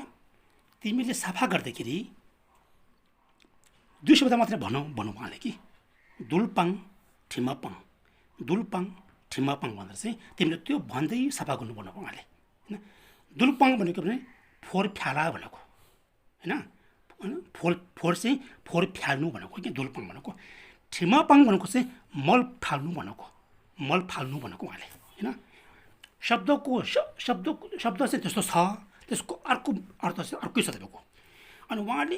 तिमीले सफा गर्दाखेरि 2 शब्द मात्रै भन्नु उहाँले कि दुल्पाङ ठिमापाङ भनेर चाहिँ तिमीले त्यो भन्दै सफा गर्नु भन्नुभयो उहाँले होइन। दुल्पाङ भनेको भने फोहोर फ्याला भनेको होइन, फोहोर चाहिँ फोहोर फ्याल्नु भनेको कि दुल्पाङ भनेको। ठिमापाङ भनेको चाहिँ मल फाल्नु भनेको उहाँले होइन। शब्द चाहिँ त्यस्तो छ, त्यसको अर्को अर्थ चाहिँ अर्कै छ तपाईँको। अनि उहाँले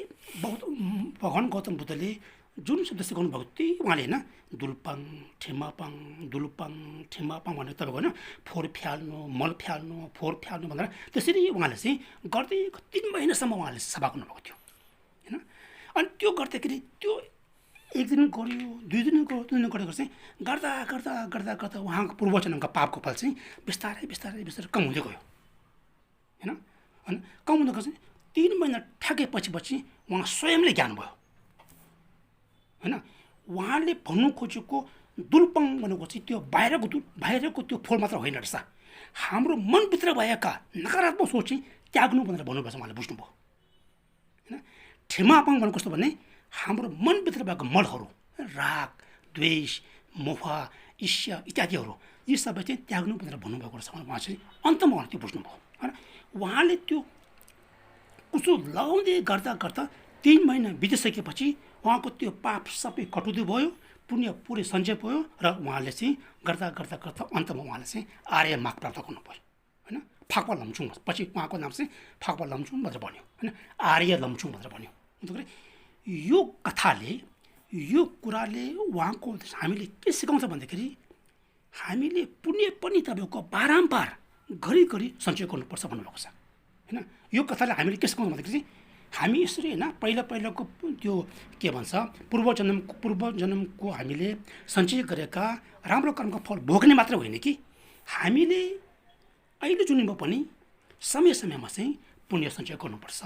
भगवान् गौतम बुद्धले जुन शब्द सिकाउनु भएको त्यही उहाँले होइन दुल्पाङ ठिमापाङ भनेर तपाईँको होइन फोहोर फ्याल्नु मल फ्याल्नु फोहोर फ्याल्नु भनेर त्यसरी उहाँले चाहिँ गर्दै 3 महिनासम्म उहाँले सफा गर्नुभएको थियो होइन। अनि त्यो गर्दाखेरि त्यो 1 दिन गऱ्यो 2 दिन गरेको चाहिँ गर्दा उहाँको पूर्वजन्मका पापको फल चाहिँ बिस्तारै कम हुँदै गयो होइन। अनि कम हुँदै गयो चाहिँ 3 महिना ठ्याक्कै पछि उहाँ स्वयंले ज्ञान भयो होइन। उहाँले भन्नु खोजेको दुलपङ भनेको चाहिँ त्यो बाहिरको त्यो फोल मात्र होइन रहेछ, हाम्रो मनभित्र भएका नकारात्मक सोच चाहिँ त्याग्नु भनेर भन्नुपर्छ। उहाँले बुझ्नुभयो होइन। क्षमापण भनेको कस्तो भने हाम्रो मनभित्र भएको मलहरू, राग, द्वेष, मोह, ईर्ष्या इत्यादिहरू, यी सबै चाहिँ त्याग्नु भनेर भन्नुभएको रहेछ। उहाँ चाहिँ अन्तमा उहाँले त्यो बुझ्नुभयो होइन। उहाँले त्यो कुचो लगाउँदै गर्दा गर्दा 3 महिना बितिसकेपछि उहाँको त्यो पाप सबै कटुदै भयो, पुण्य पुरै सञ्चय भयो र उहाँले चाहिँ गर्दा गर्दा गर्दा अन्तमा उहाँले चाहिँ आर्य माग प्राप्त गर्नुभयो होइन। फाक्पा लम्चुङ, पछि उहाँको नाम चाहिँ फाक्पा लम्चुङ भनेर भन्यो होइन, आर्य लम्चुङ भनेर भन्यो। अन्तखेरि यो कथाले, यो कुराले उहाँको हामीले के सिकाउँछ भन्दाखेरि हामीले पुण्य पनि तपाईँको बारम्बार घरिघरि सञ्चय गर्नुपर्छ भन्नुभएको छ होइन। यो कथाले हामीले के सिकाउँछ भन्दाखेरि चाहिँ हामी यसरी होइन पहिलाको त्यो के भन्छ पूर्वजन्मको हामीले सञ्चय गरेका राम्रो कर्मको फल भोग्ने मात्र होइन कि हामीले अहिले जुनमा पनि समय समयमा चाहिँ पुण्य सञ्चय गर्नुपर्छ,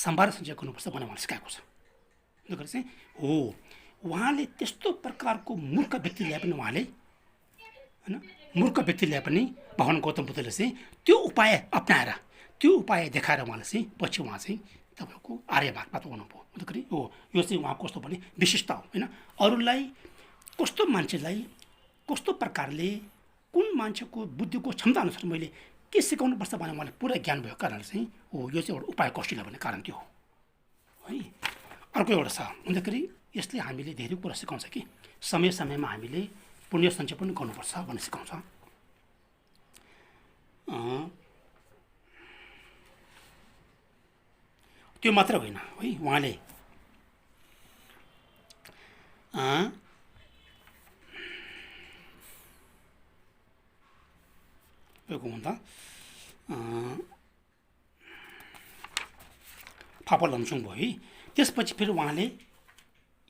सम्भार सञ्चय गर्नुपर्छ भनेर उहाँले सिकाएको छ। त्यसले चाहिँ हो उहाँले त्यस्तो प्रकारको मूर्ख व्यक्तिलाई पनि उहाँले होइन, मूर्ख व्यक्तिलाई पनि भगवान् गौतम बुद्धले चाहिँ त्यो उपाय अप्नाएर, त्यो उपाय देखाएर उहाँले चाहिँ पछि उहाँ चाहिँ तपाईँको आर्य माग प्राप्त गर्नुभयो। अन्तखेरि हो यो चाहिँ उहाँको कस्तो भने विशिष्टता हो होइन। अरूलाई कस्तो मान्छेलाई कस्तो प्रकारले कुन मान्छेको बुद्धिको क्षमता अनुसार मैले के सिकाउनुपर्छ भने उहाँले पुरा ज्ञान भएको कारणले चाहिँ हो यो चाहिँ एउटा उपाय कौशल्य भन्ने कारण त्यो हो है। अर्को एउटा छ भन्दाखेरि यसले हामीले धेरै कुरा सिकाउँछ कि समय समयमा हामीले पुण्य सञ्चय पनि गर्नुपर्छ भन्ने सिकाउँछ। त्यो मात्र होइन है, उहाँले हुँदा फापा लम्चुङ भयो है। त्यसपछि फेरि उहाँले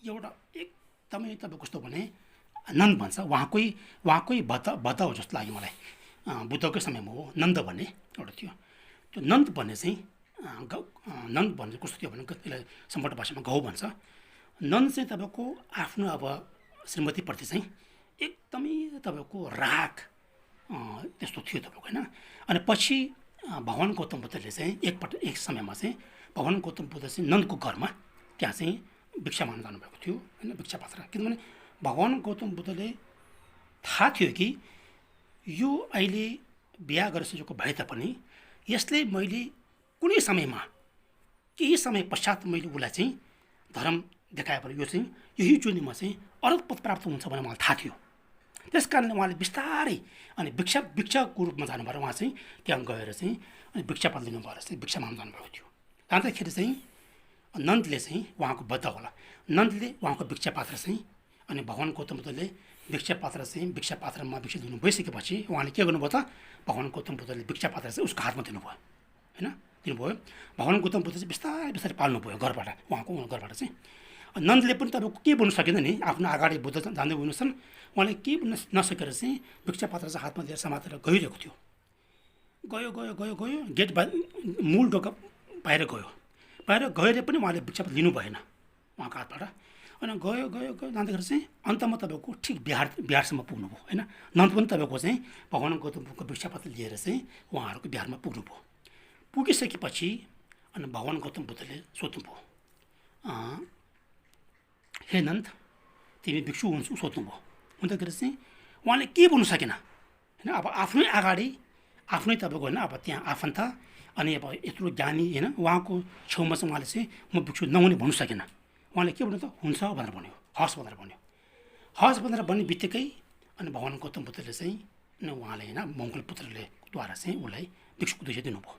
एउटा एकदमै तपाईँ कस्तो भने नन्द भन्छ, उहाँकै भद्दा हो जस्तो लाग्यो मलाई। बुद्धकै समयमा हो नन्द भन्ने एउटा थियो। त्यो नन्द भन्ने चाहिँ नन्द भन्ने कस्तो थियो भने त्यसलाई सम्बट भाषामा गौ भन्छ। नन्द चाहिँ तपाईँको आफ्नो अब श्रीमतीप्रति चाहिँ एकदमै तपाईँको राग त्यस्तो थियो तपाईँको होइन। अनि पछि भगवान् गौतम बुद्धले चाहिँ एक समयमा चाहिँ भगवान् गौतम बुद्ध चाहिँ नन्दको घरमा त्यहाँ चाहिँ भिक्षा माग्न जानुभएको थियो होइन, भिक्षा पात्र। किनभने भगवान् गौतम बुद्धले थाहा थियो कि यो अहिले बिहा गरिसकेको भए तापनि यसले मैले कुनै समयमा केही समय पश्चात मैले उसलाई चाहिँ धर्म देखाए भने यो चाहिँ यही जुनीमा चाहिँ अर्थ पद प्राप्त हुन्छ भनेर मलाई थाहा थियो। त्यस कारणले उहाँले बिस्तारै अनि भिक्षाको रूपमा जानुभएर उहाँ चाहिँ त्यहाँ गएर चाहिँ अनि भिक्षा पद लिनु भएर चाहिँ भिक्षा माग्न जानुभएको थियो। जाँदाखेरि चाहिँ नन्दले चाहिँ उहाँको बद्ध होला, नन्दले उहाँको भिक्षा पात्र चाहिँ अनि भगवान् गौतम बुद्धले भिक्षा पात्रमा भिक्षा दिनु भइसकेपछि उहाँले के गर्नुभयो त भगवान् गौतम बुद्धले भिक्षा पात्र चाहिँ उसको हातमा दिनुभयो होइन, दिनुभयो। भगवान् गौतम बुद्ध चाहिँ बिस्तारै बिस्तारै पाल्नुभयो घरबाट, उहाँको घरबाट चाहिँ। नन्दले पनि तपाईँको केही बोल्नु सकेन नि, आफ्नो अगाडि बुद्ध जाँदै हुनुहोस् उहाँले केही बोल्न नसकेर चाहिँ भिक्षा पात्र चाहिँ हातमा लिएर समातेर गइरहेको थियो। गयो गेट मूल ढोका बाहिर गएर पनि उहाँले भिक्षा पात्र लिनु भएन उहाँको हातबाट। अनि गयो जाँदाखेरि चाहिँ अन्तमा तपाईँको ठिक बिहारसम्म पुग्नुभयो होइन। नन्द पनि तपाईँको चाहिँ भगवान् गौतम बुद्धको भिक्षा पात्र लिएर चाहिँ उहाँहरूको बिहारमा पुग्नुभयो। पुगिसकेपछि अनि भगवान् गौतम बुद्धले सोध्नुभयो, हे नन्द तिमी भिक्षु हुन्छौ सोध्नुभयो। हुँदाखेरि चाहिँ उहाँले के बोल्नु सकेन होइन। अब आफ्नै अगाडि आफ्नै तपाईँको होइन अब त्यहाँ आफन्त अनि अब यत्रो ज्ञानी होइन उहाँको छेउमा चाहिँ उहाँले चाहिँ म भिक्षु नहुने भन्नु सकेन। उहाँले के भन्नु त हुन्छ भनेर भन्यो, हस् भनेर भन्यो। हस् भनेर भन्ने बित्तिकै अनि भगवान् गौतम बुद्धले चाहिँ उहाँले होइन मङ्गल पुत्रले द्वारा चाहिँ उसलाई भिक्षुको दृश्य दिनुभयो।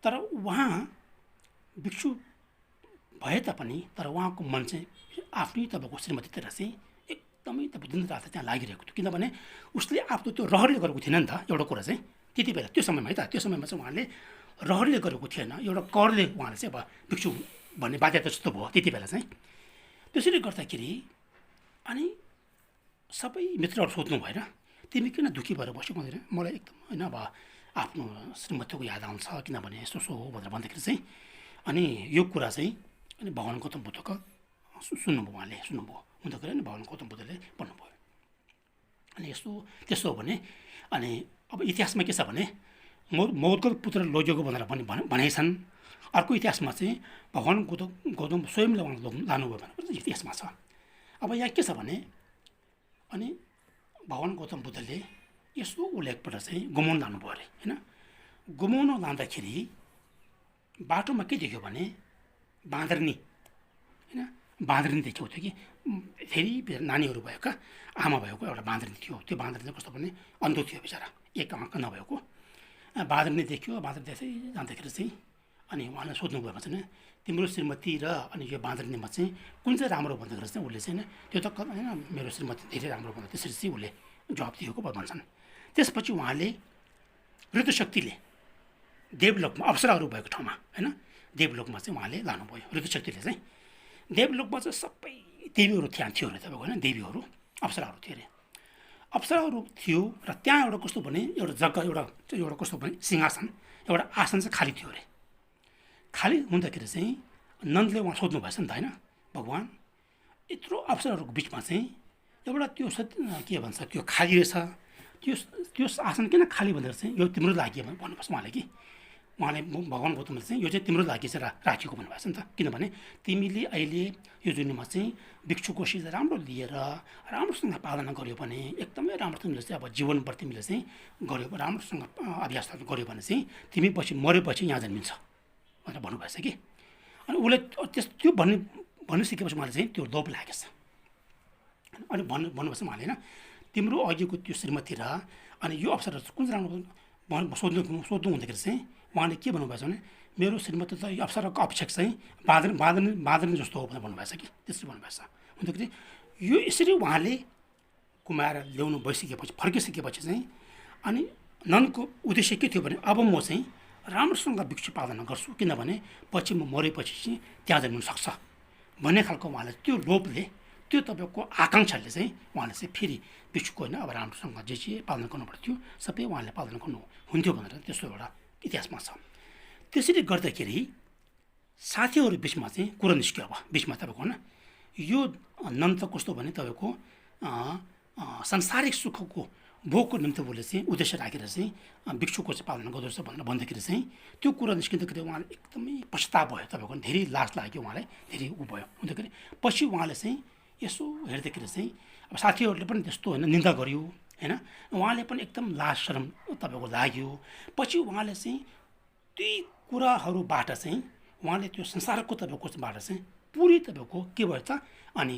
तर उहाँ भिक्षु भए तापनि तर उहाँको मन चाहिँ आफ्नै तपाईँको श्रीमतीतिर चाहिँ एकदमै तपाईँ दिन रात त्यहाँ लागिरहेको थियो। किनभने उसले आफ्नो त्यो रहरले गरेको थिएन नि त एउटा कुरा चाहिँ त्यति बेला, त्यो समयमा है त, त्यो समयमा चाहिँ उहाँले रहरले गरेको थिएन, एउटा करले उहाँले चाहिँ अब भिक्षु भन्ने बाध्यता जस्तो भयो त्यति बेला चाहिँ। त्यसरी गर्दाखेरि अनि सबै मित्रहरू सोध्नु भएर तिमी किन दुःखी भएर बस्यो भनेर मलाई एकदम होइन अब आफ्नो श्रीमतीको याद आउँछ किनभने यस्तो हो भनेर भन्दाखेरि चाहिँ अनि यो कुरा चाहिँ अनि भगवान् गौतम बुद्धको सुन्नुभयो, उहाँले सुन्नुभयो। हुँदाखेरि नि भगवान् गौतम बुद्धले भन्नुभयो अनि त्यस्तो हो भने अनि अब इतिहासमा के छ भने मौतको पुत्र लग्योको भनेर पनि भनेका छन्। अर्को इतिहासमा चाहिँ भगवान गौतम स्वयंले उहाँलाई लानुभयो भनेर इतिहासमा छ। अब यहाँ के छ भने अनि भगवान गौतम बुद्धले यस्तो उल्लेखबाट चाहिँ गुमाउन लानुभयो अरे होइन। गुमाउन लाँदाखेरि बाटोमा के देख्यो भने बाँदरनी होइन, बाँदरनी देखेको थियो कि फेरि नानीहरू भएका आमा भएको एउटा बाँदरनी थियो। त्यो बाँदरनी चाहिँ कस्तो भने अन्धो थियो बिचरा, एक आँखा नभएको बाँदरनी देख्यो। बाँदर देख्दै जाँदाखेरि चाहिँ अनि उहाँलाई सोध्नुभयो भने तिम्रो श्रीमती र अनि यो बाँदरनीमा चाहिँ कुन चाहिँ राम्रो भन्दाखेरि चाहिँ उसले चाहिँ त्यो त होइन मेरो श्रीमती धेरै राम्रो भन्दा त्यसरी चाहिँ उसले जवाब दिएको भन्छन्। त्यसपछि उहाँले ऋतुशक्तिले देवलोकमा अप्सराहरू भएको ठाउँमा होइन देवलोकमा चाहिँ उहाँले लानुभयो। ऋतुशक्तिले चाहिँ देवलोकमा चाहिँ सबै देवीहरू त्यहाँ थियो अरे तपाईँको होइन, देवीहरू अप्सराहरू थियो अरे। अप्सराहरू थियो र त्यहाँ एउटा कस्तो भने एउटा जग्गा एउटा कस्तो भने सिंहासन एउटा आसन चाहिँ खाली थियो अरे। खाली हुँदाखेरि चाहिँ नन्दले उहाँ सोध्नु भएछ नि त होइन, भगवान् यत्रो अप्सराहरूको बिचमा चाहिँ एउटा त्यो के भन्छ त्यो खाली रहेछ, त्यो आसन किन खाली भनेर चाहिँ यो तिम्रो लागि भन्नुपर्छ उहाँले कि उहाँले भगवान गौतमले चाहिँ यो चाहिँ तिम्रो लागि चाहिँ राखिएको भन्नुभएको छ नि त। किनभने तिमीले अहिले यो दुनियाँमा चाहिँ भिक्षुको सिज राम्रो लिएर राम्रोसँग पालना गर्यो भने एकदमै राम्रो तिमीले चाहिँ अब जीवनभर तिमीले चाहिँ गर्यो राम्रोसँग अभ्यासहरू गर्यो भने चाहिँ तिमी पछि मरेपछि यहाँ जन्मिन्छ भनेर भन्नुभएछ कि। अनि उसले त्यो भन्नु सिकेपछि उहाँले चाहिँ त्यो लोभ लागेछ। अनि भन्नुभएछ उहाँले होइन तिम्रो अघिको त्यो श्रीमती र अनि यो अवसरहरू कुन चाहिँ राम्रो सोध्नु हुँदाखेरि चाहिँ उहाँले के भन्नुभएछ भने मेरो श्रीमती त यो अप्सराको अपेक्षा चाहिँ बाँदरनी जस्तो हो भनेर भन्नुभएछ कि। त्यसरी भन्नुभएछ हुँदाखेरि यो यसरी उहाँले कुमाएर ल्याउनु भइसकेपछि फर्किसकेपछि चाहिँ अनि ननको उद्देश्य के थियो भने अब म चाहिँ राम्रोसँग भिक्षु पालना गर्छु किनभने पछि म मरेपछि चाहिँ त्यहाँ जन्मिन सक्छ भन्ने खालको उहाँले त्यो लोभले त्यो तपाईँको आकाङ्क्षाले चाहिँ उहाँले चाहिँ फेरि भिक्षुको होइन अब राम्रोसँग जे पालना गर्नुपर्थ्यो सबै उहाँले पालना गर्नु हुन्थ्यो भनेर त्यस्तो एउटा इतिहासमा छ। त्यसरी गर्दाखेरि साथीहरू बिचमा चाहिँ कुरा निस्क्यो। अब बिचमा तपाईँको होइन यो नन्द त कस्तो भने तपाईँको सांसारिक सुखको भोगको निम्ति उसले चाहिँ उद्देश्य राखेर चाहिँ भिक्षुको चाहिँ पालना गर्दो रहेछ भनेर भन्दाखेरि चाहिँ त्यो कुरा निस्किँदाखेरि उहाँले एकदमै पश्चाताप भयो। तपाईँको धेरै लाज लाग्यो उहाँलाई, धेरै ऊ भयो हुँदाखेरि पछि उहाँले चाहिँ यसो हेर्दाखेरि चाहिँ अब साथीहरूले पनि त्यस्तो होइन निन्दा गर्यो होइन, उहाँले पनि एकदम लाज शरम तपाईँको लाग्यो। पछि उहाँले चाहिँ त्यही कुराहरूबाट चाहिँ उहाँले त्यो संसारको तपाईँकोबाट चाहिँ पुरै तपाईँको के भयो त अनि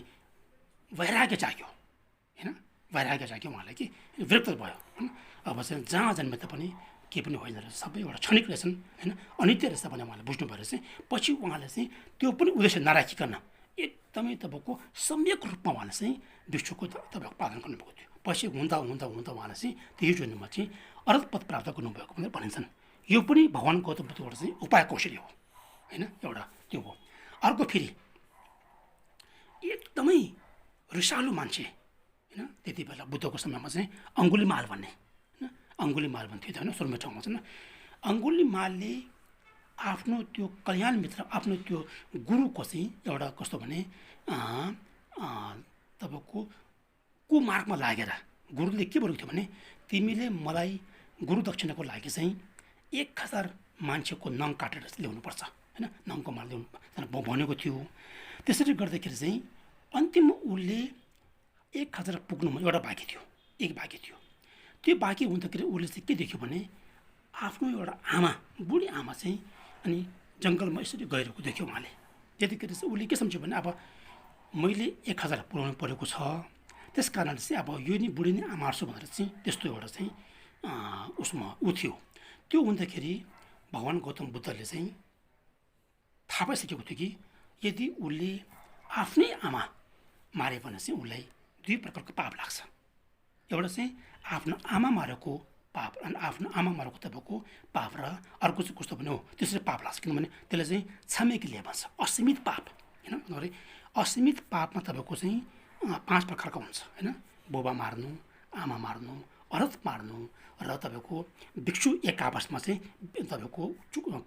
वैराग्य जाग्यो होइन, वैराग्य जाग्यो उहाँलाई कि विरक्त भयो होइन। अब चाहिँ जहाँ जन्मे त पनि केही पनि होइन रहेछ, सबै एउटा क्षणिक रहेछन् होइन, अनित्य रहेछ भने उहाँले बुझ्नु भएर चाहिँ पछि उहाँले चाहिँ त्यो पनि उद्देश्य नराखिकन एकदमै तपाईँको सम्यक रूपमा उहाँले चाहिँ भिक्षुको तपाईँको पालन गर्नुभएको थियो। पछि हुँदा हुँदा हुँदा उहाँले चाहिँ त्यही जन्ममा चाहिँ अरहत पद प्राप्त गर्नुभएको भनेर भनिन्छन्। यो पनि भगवान गौतम बुद्धबाट चाहिँ उपाय कौशल्य हो होइन, एउटा त्यो हो। अर्को फेरि एकदमै रिसालु मान्छे होइन, त्यति बेला बुद्धको समयमा चाहिँ अङ्गुलीमाल भन्ने होइन, अङ्गुलीमाल भन्थ्यो होइन सुर्मे ठाउँमा चाहिँ अङ्गुलीमालले आफ्नो त्यो कल्याण मित्र आफ्नो त्यो गुरुको चाहिँ एउटा कस्तो भने तपाईँको कुमार्गमा लागेर गुरुले के भनेको थियो भने तिमीले मलाई गुरु दक्षिणाको लागि चाहिँ 1000 मान्छेको नङ काटेर ल्याउनुपर्छ होइन, नङको माल ल्याउनु भनेको थियो। त्यसरी गर्दाखेरि चाहिँ अन्तिम उसले 1000 पुग्नुमा एउटा बाँकी थियो, एक बाँकी थियो। त्यो बाँकी हुँदाखेरि उसले चाहिँ के देख्यो भने आफ्नो एउटा आमा बुढी आमा चाहिँ अनि जङ्गलमा यसरी गइरहेको देख्यो उहाँले। त्यतिखेर चाहिँ उसले के सम्झ्यो भने अब मैले 1000 पुऱ्याउनु परेको छ, त्यस कारण चाहिँ अब यो नि बुढी नै मार्छु भनेर चाहिँ त्यस्तो एउटा चाहिँ उसमा ऊ थियो। त्यो हुँदाखेरि भगवान गौतम बुद्धले चाहिँ थाहा पाइसकेको थियो कि यदि उसले आफ्नै आमा मारे भने चाहिँ उसलाई 2 प्रकारको पाप लाग्छ। एउटा चाहिँ आफ्नो आमा मारेको पाप अनि आफ्नो आमा मारेको तपाईँको पाप र अर्को चाहिँ कस्तो भने हो त्यसरी पाप लाग्छ किनभने त्यसले चाहिँ छामेकीले भन्छ असीमित पाप होइन। असीमित पापमा तपाईँको चाहिँ 5 प्रकारको हुन्छ होइन, बुबा मार्नु, आमा मार्नु, अरथ मार्नु र तपाईँको भिक्षु एक आपसमा चाहिँ तपाईँको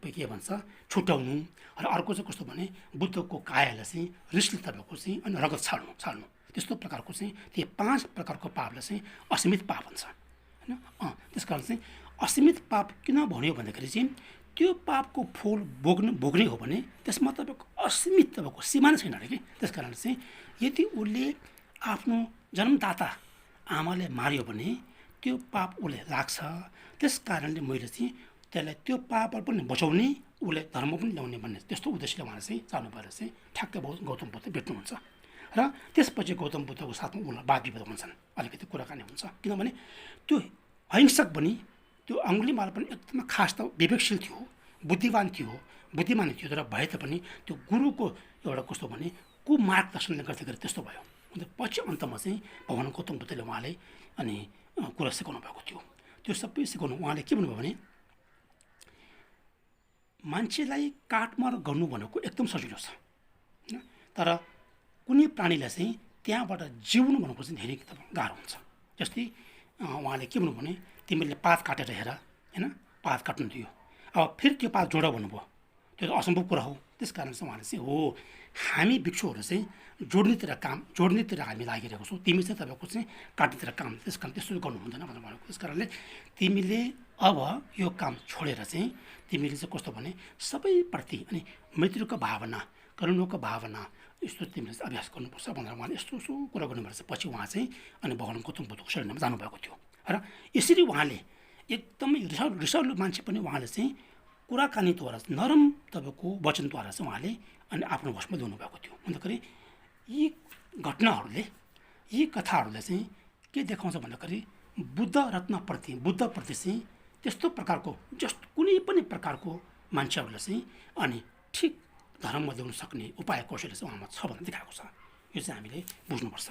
के भन्छ छुट्याउनु र अर्को चाहिँ कस्तो भने बुद्धको कायालाई चाहिँ रिसले तपाईँको चाहिँ अनि रगत छाड्नु त्यस्तो प्रकारको चाहिँ ती 5 प्रकारको पापलाई चाहिँ असीमित पाप हुन्छ होइन। त्यस कारण चाहिँ असीमित पाप किन भन्यो भन्दाखेरि चाहिँ त्यो पापको फल भोग्ने हो भने त्यसमा तपाईँको असीमित तपाईँको सीमा नै छैन अरे कि। त्यस कारण चाहिँ यदि उसले आफ्नो जन्मदाता आमाले मार्यो भने त्यो पाप उसले लाग्छ। त्यस कारणले मैले चाहिँ त्यसलाई त्यो पापबाट पनि बचाउने उसले धर्म पनि ल्याउने भन्ने त्यस्तो उद्देश्यले उहाँले चाहिँ चाहनु भएर चाहिँ ठ्याक्कै गौतम बुद्ध भेट्नुहुन्छ र त्यसपछि गौतम बुद्धको साथमा उनीहरू वाद विवाद हुन्छन्, अलिकति कुराकानी हुन्छ। किनभने त्यो अहिंसक पनि त्यो अङ्गुलीमाल पनि एकदमै खास त विवेकशील थियो, बुद्धिमान थियो तर भए तापनि त्यो गुरुको एउटा कस्तो भने कुमार्गदर्शनले गर्दाखेरि त्यस्तो भयो। अन्त पछि अन्तमा चाहिँ भगवान् गौतम बुद्धले उहाँले अनि कुरा सिकाउनु भएको थियो। त्यो सबै सिकाउनु उहाँले के भन्नुभयो भने मान्छेलाई काटमार गर्नु भनेको एकदम सजिलो छ होइन, तर कुनै प्राणीलाई चाहिँ त्यहाँबाट जिउनु भनेको चाहिँ धेरै गाह्रो हुन्छ। जस्तै उहाँले के भन्नुभयो भने तिमीले पात काटेर हेर होइन, पात काट्नु दियो, अब फेरि त्यो पात जोड भन्नुभयो, त्यो त असम्भव कुरा हो। त्यस कारण चाहिँ उहाँले चाहिँ हो हामी भिक्षुहरू चाहिँ जोड्नेतिर हामी लागिरहेको छौँ, तिमी चाहिँ तपाईँको चाहिँ काट्नेतिर काम, त्यस कारण त्यस्तो गर्नु हुँदैन भनेर भनेको। त्यस कारणले तिमीले अब यो काम छोडेर चाहिँ तिमीले चाहिँ कस्तो भने सबैप्रति अनि मृत्युको भावना, करुणाको भावना यस्तो तिमीले चाहिँ अभ्यास गर्नुपर्छ भनेर उहाँले यस्तो कुरा गर्नुभएको छ। पछि उहाँ चाहिँ अनि भगवान् गौतम बुद्धको शरणमा जानुभएको थियो र यसरी उहाँले एकदमै रिसालु मान्छे पनि उहाँले चाहिँ कुराकानीद्वारा नरम तपाईँको वचनद्वारा चाहिँ उहाँले अनि आफ्नो वशमा ल्याउनु भएको थियो। अन्तखेरि यी घटनाहरूले यी कथाहरूले चाहिँ के देखाउँछ भन्दाखेरि बुद्धप्रति चाहिँ त्यस्तो प्रकारको जस्तो कुनै पनि प्रकारको मान्छेहरूलाई चाहिँ अनि ठिक धर्ममा ल्याउन सक्ने उपाय कौशल्य चाहिँ उहाँमा छ भनेर देखाएको छ। यो चाहिँ हामीले बुझ्नुपर्छ।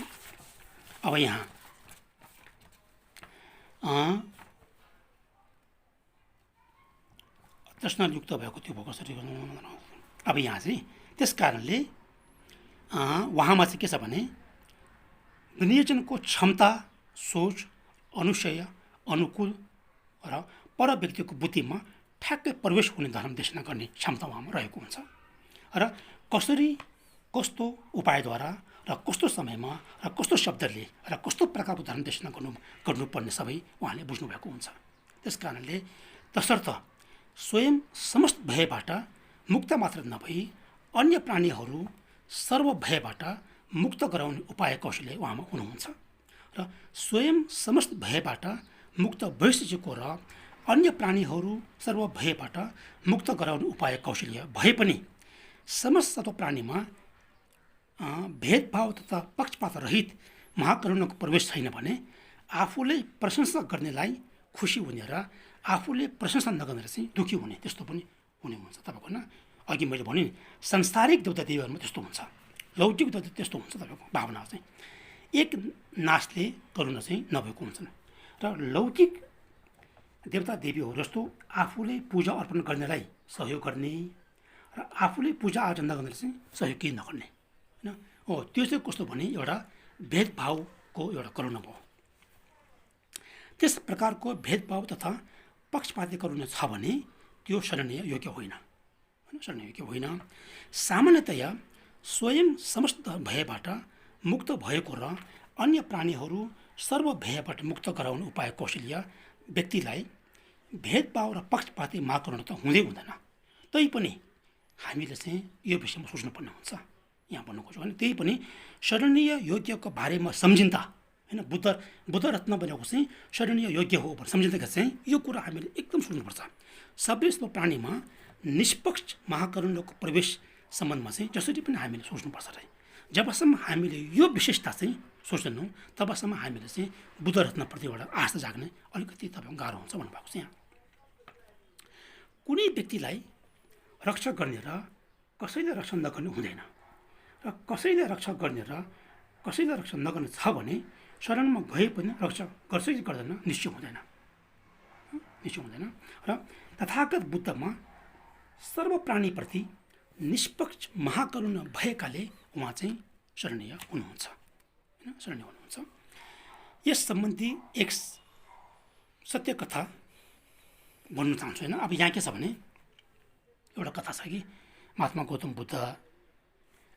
अब यहाँ तृष्णायुक्त भएको थियो भोकसरी गर्नु। अब यहाँ चाहिँ त्यस कारणले उहाँमा चाहिँ के छ भने विनियोजनको क्षमता, सोच, अनुशय, अनुकूल र पर व्यक्तिको बुद्धिमा ठ्याक्कै प्रवेश हुने धर्म देशना गर्ने क्षमता उहाँमा रहेको हुन्छ र कसरी कस्तो उपायद्वारा र कस्तो समयमा र कस्तो शब्दले र कस्तो प्रकारको धर्म देशना गर्नुपर्ने सबै उहाँले बुझ्नुभएको हुन्छ। त्यस कारणले तसर्थ स्वयं समस्त भयबाट मुक्त मात्र नभई अन्य प्राणीहरू सर्व भयबाट मुक्त गराउने उपाय कौशल्य उहाँमा हुनुहुन्छ र स्वयं समस्त भयबाट मुक्त भइसकेको र अन्य प्राणीहरू सर्व भयबाट मुक्त गराउने उपाय कौशल्य भए पनि समस्त प्राणीमा भेदभाव तथा पक्षपात रहित महाकरुणाको प्रवेश छैन भने आफूले प्रशंसा गर्नेलाई खुसी हुने र आफूले प्रशंसा नगर्नेलाई चाहिँ दुःखी हुने त्यस्तो पनि हुने हुन्छ। तपाईँको होइन अघि मैले भने सांसारिक देवता देवीहरूमा त्यस्तो हुन्छ, लौकिक देवता त्यस्तो हुन्छ। तपाईँको भावना चाहिँ एक नाशले करुणा चाहिँ नभएको हुन्छन् र लौकिक देवता देवीहरू जस्तो आफूले पूजा अर्पण गर्नेलाई सहयोग गर्ने र आफूले पूजा आर्जन नगर्नेलाई चाहिँ सहयोग केही नगर्ने होइन हो, त्यो चाहिँ कस्तो भने एउटा भेदभावको एउटा करुणा भयो। त्यस प्रकारको भेदभाव तथा पक्षपाती करुणा छ भने त्यो शरणीय योग्य होइन, शरणीय योग्य होइन। सामान्यतया स्वयं समस्त भयबाट मुक्त भएको र अन्य प्राणीहरू सर्व भयबाट मुक्त गराउने उपाय कौशल्य व्यक्तिलाई भेदभाव र पक्षपाती महाकरुणा त हुँदै हुँदैन। तैपनि हामीले चाहिँ यो विषयमा सोच्नुपर्ने हुन्छ। यहाँ भन्नु खोज्छु भने त्यही पनि शरणीय योग्यको बारेमा सम्झिँदा होइन बुद्ध रत्न बनेको चाहिँ शरणीय योग्य हो भनेर सम्झिँदाखेरि चाहिँ यो कुरा हामीले एकदम सोच्नुपर्छ। सबै यस्तो प्राणीमा निष्पक्ष महाकरुणाको प्रवेश सम्बन्धमा चाहिँ जसरी पनि हामीले सोच्नुपर्छ र जबसम्म हामीले यो विशेषता चाहिँ सोच्दैनौँ तबसम्म हामीले चाहिँ बुद्ध रत्नप्रति एउटा आस्था जाग्ने अलिकति तपाईँको गाह्रो हुन्छ भन्नुभएको छ। यहाँ कुनै व्यक्तिलाई रक्षा गर्ने र कसैले रक्षा नगर्ने हुँदैन र कसैले रक्षा गर्ने र कसैले रक्षा नगर्ने छ भने शरणमा गए पनि रक्षा गर्छ कि गर्दैन निश्चय हुँदैन र तथागत बुद्धमा सर्व प्राणीप्रति निष्पक्ष महाकरुणा भएकाले उहाँ चाहिँ शरणीय हुनुहुन्छ होइन, शरणीय हुनुहुन्छ। यस सम्बन्धी एक सत्य कथा भन्नु चाहन्छु होइन। अब यहाँ के छ भने एउटा कथा छ कि महात्मा गौतम बुद्ध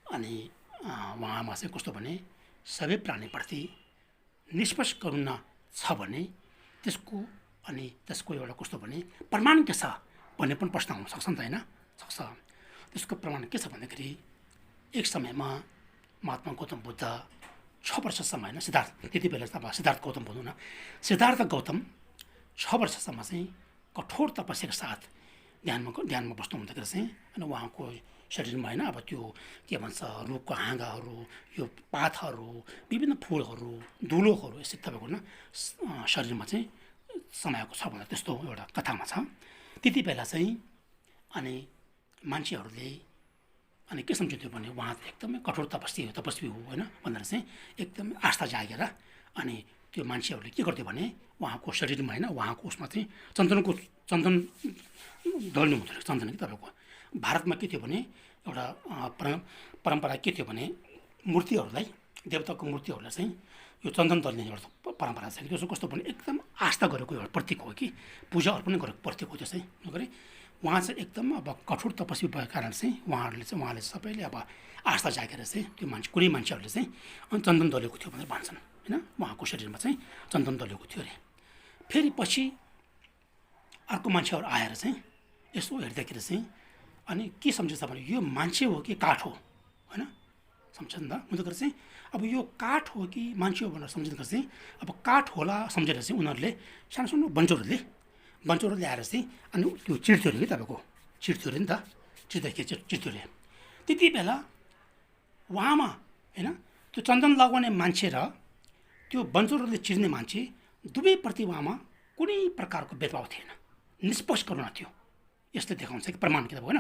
अनि उहाँमा चाहिँ कस्तो भने सबै प्राणीप्रति निष्पक्ष करुणा छ भने त्यसको एउटा कस्तो भने प्रमाण के छ भन्ने पनि प्रश्न आउन सक्छ नि त होइन, सक्छ। त्यसको प्रमाण के छ भन्दाखेरि एक समयमा महात्मा गौतम बुद्ध 6 वर्षसम्म होइन, सिद्धार्थ, त्यति बेला अब सिद्धार्थ गौतम भनौँ न, सिद्धार्थ गौतम 6 वर्षसम्म चाहिँ कठोर तपस्याका साथ ध्यानमा बस्नु हुँदाखेरि चाहिँ अनि उहाँको शरीरमा होइन अब त्यो के भन्छ रुखको हाँगाहरू, यो पातहरू, विभिन्न फुलहरू, धुलोहरू यसरी तपाईँको होइन शरीरमा चाहिँ समाएको छ भनेर त्यस्तो एउटा कथामा छ। त्यति बेला चाहिँ अनि मान्छेहरूले अनि के सम्झिन्थ्यो भने उहाँ एकदमै कठोर तपस्वी हो होइन भनेर चाहिँ एकदमै आस्था जागेर अनि त्यो मान्छेहरूले के गर्थ्यो भने उहाँको शरीरमा होइन उहाँको उसमा चाहिँ चन्दन दल्नु हुन्थ्यो। चन्दन कि तपाईँको भारतमा के थियो भने एउटा परम्परा के थियो भने मूर्तिहरूलाई, देवताको मूर्तिहरूलाई चाहिँ यो चन्दन दल्ने एउटा परम्परा छ कि त्यसो कस्तो भने एकदम आस्था गरेको एउटा प्रतीक हो कि पूजा अर्पण गरेको प्रतीक हो त्यो चाहिँ। गरे उहाँ चाहिँ एकदम अब कठोर तपस्वी भएको कारण चाहिँ उहाँले सबैले अब आस्था जागेर चाहिँ त्यो मान्छे कुनै मान्छेहरूले चाहिँ अनि चन्दन दलेको थियो भनेर भन्छन् होइन, उहाँको शरीरमा चाहिँ चन्दन दलेको थियो अरे। फेरि पछि अर्को मान्छेहरू आएर चाहिँ यसो हेर्दाखेरि चाहिँ अनि के सम्झिन्छ भने यो मान्छे हो कि काठ हो होइन, सम्झ नि त हुँदाखेरि चाहिँ अब यो काठ हो कि मान्छे हो भनेर सम्झिँदाखेरि चाहिँ अब काठ होला सम्झेर चाहिँ उनीहरूले सानो बन्चोहरू ल्याएर चाहिँ अनि त्यो चिर्थ्यो अरे कि तपाईँको चिर्थ्यो अरे नि त, चिर्थ्यो अरे। त्यति बेला उहाँमा होइन त्यो चन्दन लगाउने मान्छे र त्यो बन्चोहरूले चिर्ने मान्छे दुवैप्रति उहाँमा कुनै प्रकारको भेदभाव थिएन, निष्पक्ष करुणा थियो। यसले देखाउँछ कि प्रमाण के होइन,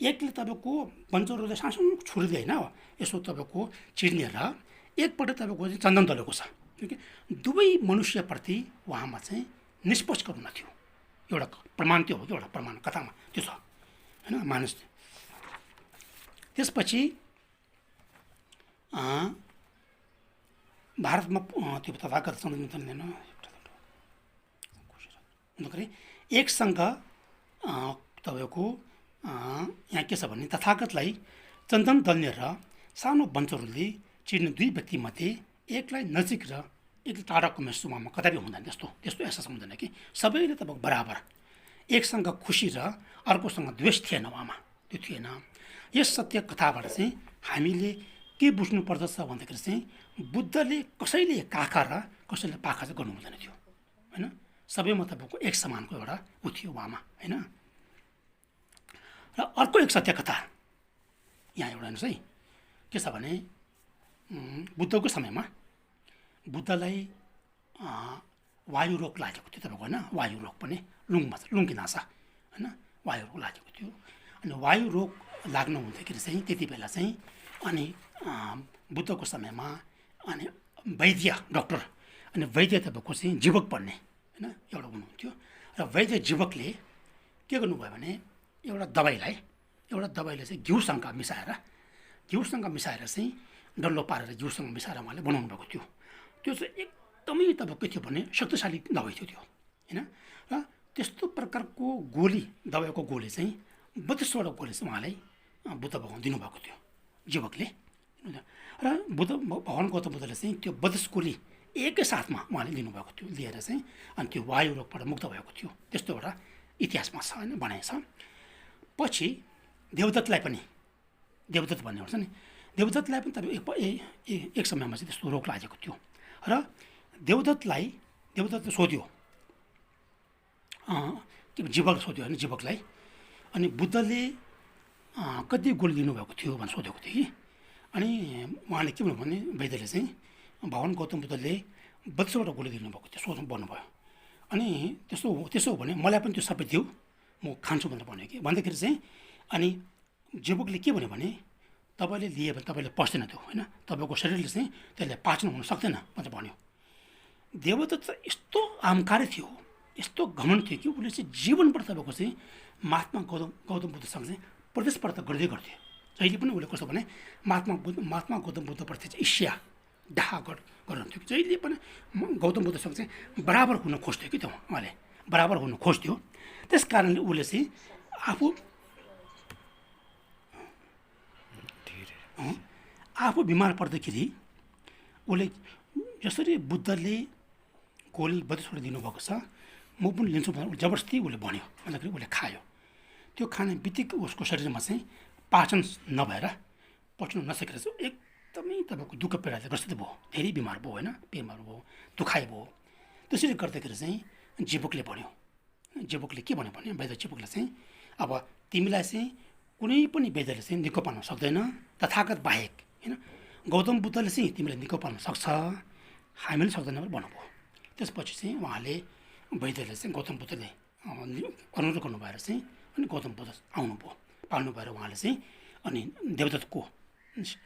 एकले तपाईँको बन्चोहरूले सानो छुरीले होइन यसो तपाईँको चिर्ने र एकपल्ट तपाईँको चन्दन दलेको छ क्योकि दुवै मनुष्यप्रति उहाँमा चाहिँ निष्पक्ष करुणा थियो। एउटा प्रमाण त्यो हो कि एउटा प्रमाण कथामा त्यो छ होइन मानिस। त्यसपछि भारतमा त्यो तथागत चन्दन हुँदाखेरि एकसँग तपाईँको यहाँ के छ भने तथागतलाई चन्दन दल्ने र सानो बन्चोहरूले चिर्ने दुई व्यक्तिमध्ये एकलाई नजिक र एक टाढाको महसुस उहाँमा कदापि हुँदैन, त्यस्तो एहसास हुँदैन कि सबैले तपाईँको बराबर एकसँग खुसी र अर्कोसँग द्वेष थिएन उहाँमा, त्यो थिएन। यस सत्य कथाबाट चाहिँ हामीले के बुझ्नु पर्दछ भन्दाखेरि चाहिँ बुद्धले कसैले काखा र कसैले पाखा चाहिँ गर्नु हुँदैन थियो होइन, सबैमा तपाईँको एक समानको एउटा ऊ थियो उहाँमा होइन। र अर्को एक सत्य कथा यहाँ एउटा हेर्नुहोस् है, के छ भने बुद्धको समयमा बुद्धलाई वायु रोग लागेको थियो तपाईँको होइन, वायु रोग पनि लुङ्गी नासा होइन, वायु रोग लागेको थियो। अनि वायु रोग लाग्नु हुँदाखेरि चाहिँ त्यति बेला चाहिँ अनि बुद्धको समयमा अनि वैद्य डक्टर अनि वैद्य तपाईँको चाहिँ जीवक पढ्ने होइन एउटा हुनुहुन्थ्यो र वैद्य जीवकले के गर्नुभयो भने एउटा दबाईलाई चाहिँ घिउसँग मिसाएर चाहिँ डल्लो पारेर घिउसँग मिसाएर उहाँले बनाउनु भएको थियो। त्यो चाहिँ एकदमै तपाईँको के थियो भने शक्तिशाली दबाई थियो त्यो होइन। र त्यस्तो प्रकारको दबाईको गोली चाहिँ 32वटा गोली चाहिँ उहाँलाई बुद्ध भगवान दिनुभएको थियो जीवकले। र भगवान गौतम बुद्धले चाहिँ त्यो 32 गोली एकैसाथमा उहाँले लिनुभएको थियो, लिएर चाहिँ अनि त्यो वायु रोगबाट मुक्त भएको थियो, त्यस्तो एउटा इतिहासमा छ होइन, भनाइ छ। पछि देवदत्तलाई पनि देवदत्त भन्ने हुन्छ नि, देवदत्तलाई पनि तपाईँ एक समयमा चाहिँ त्यस्तो रोग लागेको थियो र देवदत्तले सोध्यो के जीवक सोध्यो होइन जीवकलाई, अनि बुद्धले कति गोली दिनुभएको थियो भनेर सोधेको थियो कि। अनि उहाँले के भन्नु भने वैद्यले चाहिँ भगवान गौतम बुद्धले 32वटा गोली दिनुभएको थियो सोध्नु भन्नुभयो। अनि त्यसो हो भने मलाई पनि त्यो सबै दिऊ म खान्छु भनेर भन्यो कि। भन्दाखेरि चाहिँ अनि जीवकले के भन्यो भने तपाईँले लिए भने तपाईँले पस्दैन त्यो होइन, तपाईँको शरीरले चाहिँ त्यसले पाचन हुन सक्दैन भनेर भन्यो। देवदत्त यस्तो अहङ्कारी थियो, यस्तो घमण्ड थियो कि उसले चाहिँ जीवनबाट तपाईँको चाहिँ महात्मा गौतम बुद्धसँग चाहिँ प्रतिस्पर्धा गर्दै गर्थ्यो। जहिले पनि उसले कस्तो भने महात्मा गौतम बुद्धप्रति चाहिँ ईर्ष्या डाहा गर्नुहुन्थ्यो कि जहिले पनि गौतम बुद्धसँग चाहिँ बराबर हुन खोज्थ्यो कि त उहाँले बराबर हुन खोज्थ्यो। त्यस कारणले उसले चाहिँ आफू बिमार पर्दाखेरि उसले जसरी बुद्धले गोली 32 दिनुभएको छ म पनि लिन्छु भनेर जबरजस्ती उसले भन्यो, भन्दाखेरि उसले खायो। त्यो खाने बित्तिकै उसको शरीरमा चाहिँ पाचन नभएर पच्न नसकेर चाहिँ एकदमै तपाईँको दुःख पीडाले ग्रसित भयो, धेरै बिमार भयो होइन, बिमार भयो, दुखाइ भयो। त्यसरी गर्दाखेरि चाहिँ जीवकले भन्यो, जीवकले के भन्यो भने वैद्य जीवकले चाहिँ अब तिमीलाई चाहिँ कुनै पनि वैद्यले चाहिँ निको पार्न सक्दैन तथागत बाहेक होइन, गौतम बुद्धले चाहिँ तिमीलाई निको पार्न सक्छ, हामीले सक्दैन भनेर भन्नुभयो। त्यसपछि चाहिँ उहाँले वैद्यले चाहिँ गौतम बुद्धले अनुरोध गर्नु भएर चाहिँ अनि गौतम बुद्ध आउनुभयो, पाल्नु भएर उहाँले चाहिँ अनि देवदत्तको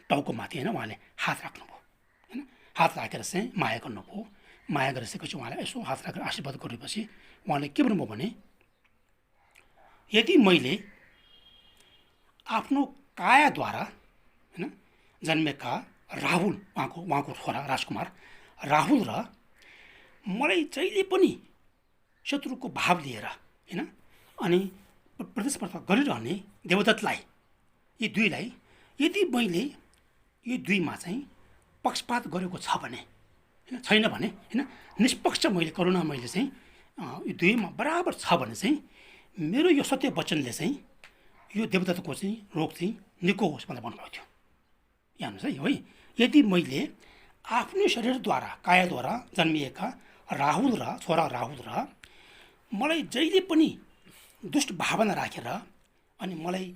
टाउको माथि होइन उहाँले हात राख्नुभयो होइन, हात राखेर चाहिँ माया गर्नुभयो। माया गरिसकेपछि उहाँले यसो हात राखेर आशीर्वाद गरेपछि उहाँले के भन्नुभयो भने यदि मैले आफ्नो कायाद्वारा होइन जन्मेका राहुल उहाँको छोरा राजकुमार राहुल र मलाई जहिले पनि शत्रुको भाव लिएर होइन अनि प्रतिस्पर्धा गरिरहने देवदत्तलाई यी दुईलाई यदि मैले यो दुईमा चाहिँ पक्षपात गरेको छ भने होइन छैन भने होइन निष्पक्ष मैले करुणा मैले चाहिँ यो दुईमा बराबर छ भने चाहिँ मेरो यो सत्य वचनले चाहिँ यो देवदत्तको चाहिँ रोग चाहिँ निको होस् भनेर भन्नुभएको थियो। यहाँ हेर्नुहोस् है, यदि मैले आफ्नै शरीरद्वारा कायाद्वारा जन्मिएका राहुल र छोरा राहुल र मलाई जहिले पनि दुष्ट भावना राखेर अनि मलाई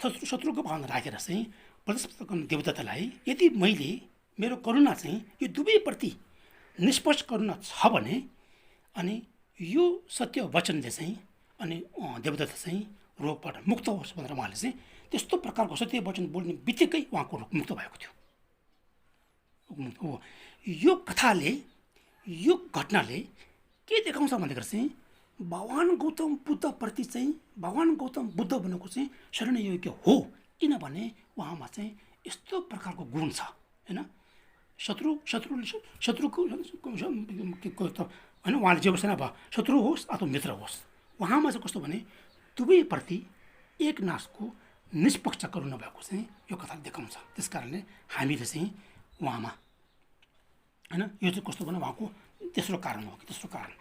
शत्रुको भावना राखेर चाहिँ प्रतिस्पर्धा गर्ने देवदत्तलाई यदि मैले मेरो करुणा चाहिँ यो दुवैप्रति निष्पक्ष करुणा छ भने अनि यो सत्य वचनले चाहिँ अनि देवदत्त चाहिँ रोगबाट मुक्त होस् भनेर उहाँले चाहिँ त्यस्तो प्रकारको सत्य वचन बोल्ने बित्तिकै उहाँको रोग मुक्त भएको थियो। यो कथाले यो घटनाले के देखाउँछ भन्दाखेरि चाहिँ भगवान् गौतम बुद्धप्रति चाहिँ भगवान् गौतम बुद्ध भनेको चाहिँ शरण योग्य हो, किनभने उहाँमा चाहिँ यस्तो प्रकारको गुण छ होइन। शत्रुको होइन उहाँले जे बस्दैन अब शत्रु होस् अथवा मित्र होस्, उहाँमा चाहिँ कस्तो भने दुवैप्रति एक नासको निष्पक्ष करुणा भएको चाहिँ यो कथाले देखाउँछ। त्यस कारणले हामीले चाहिँ उहाँमा होइन यो चाहिँ कस्तो भने उहाँको तेस्रो कारण हो कि तेस्रो कारण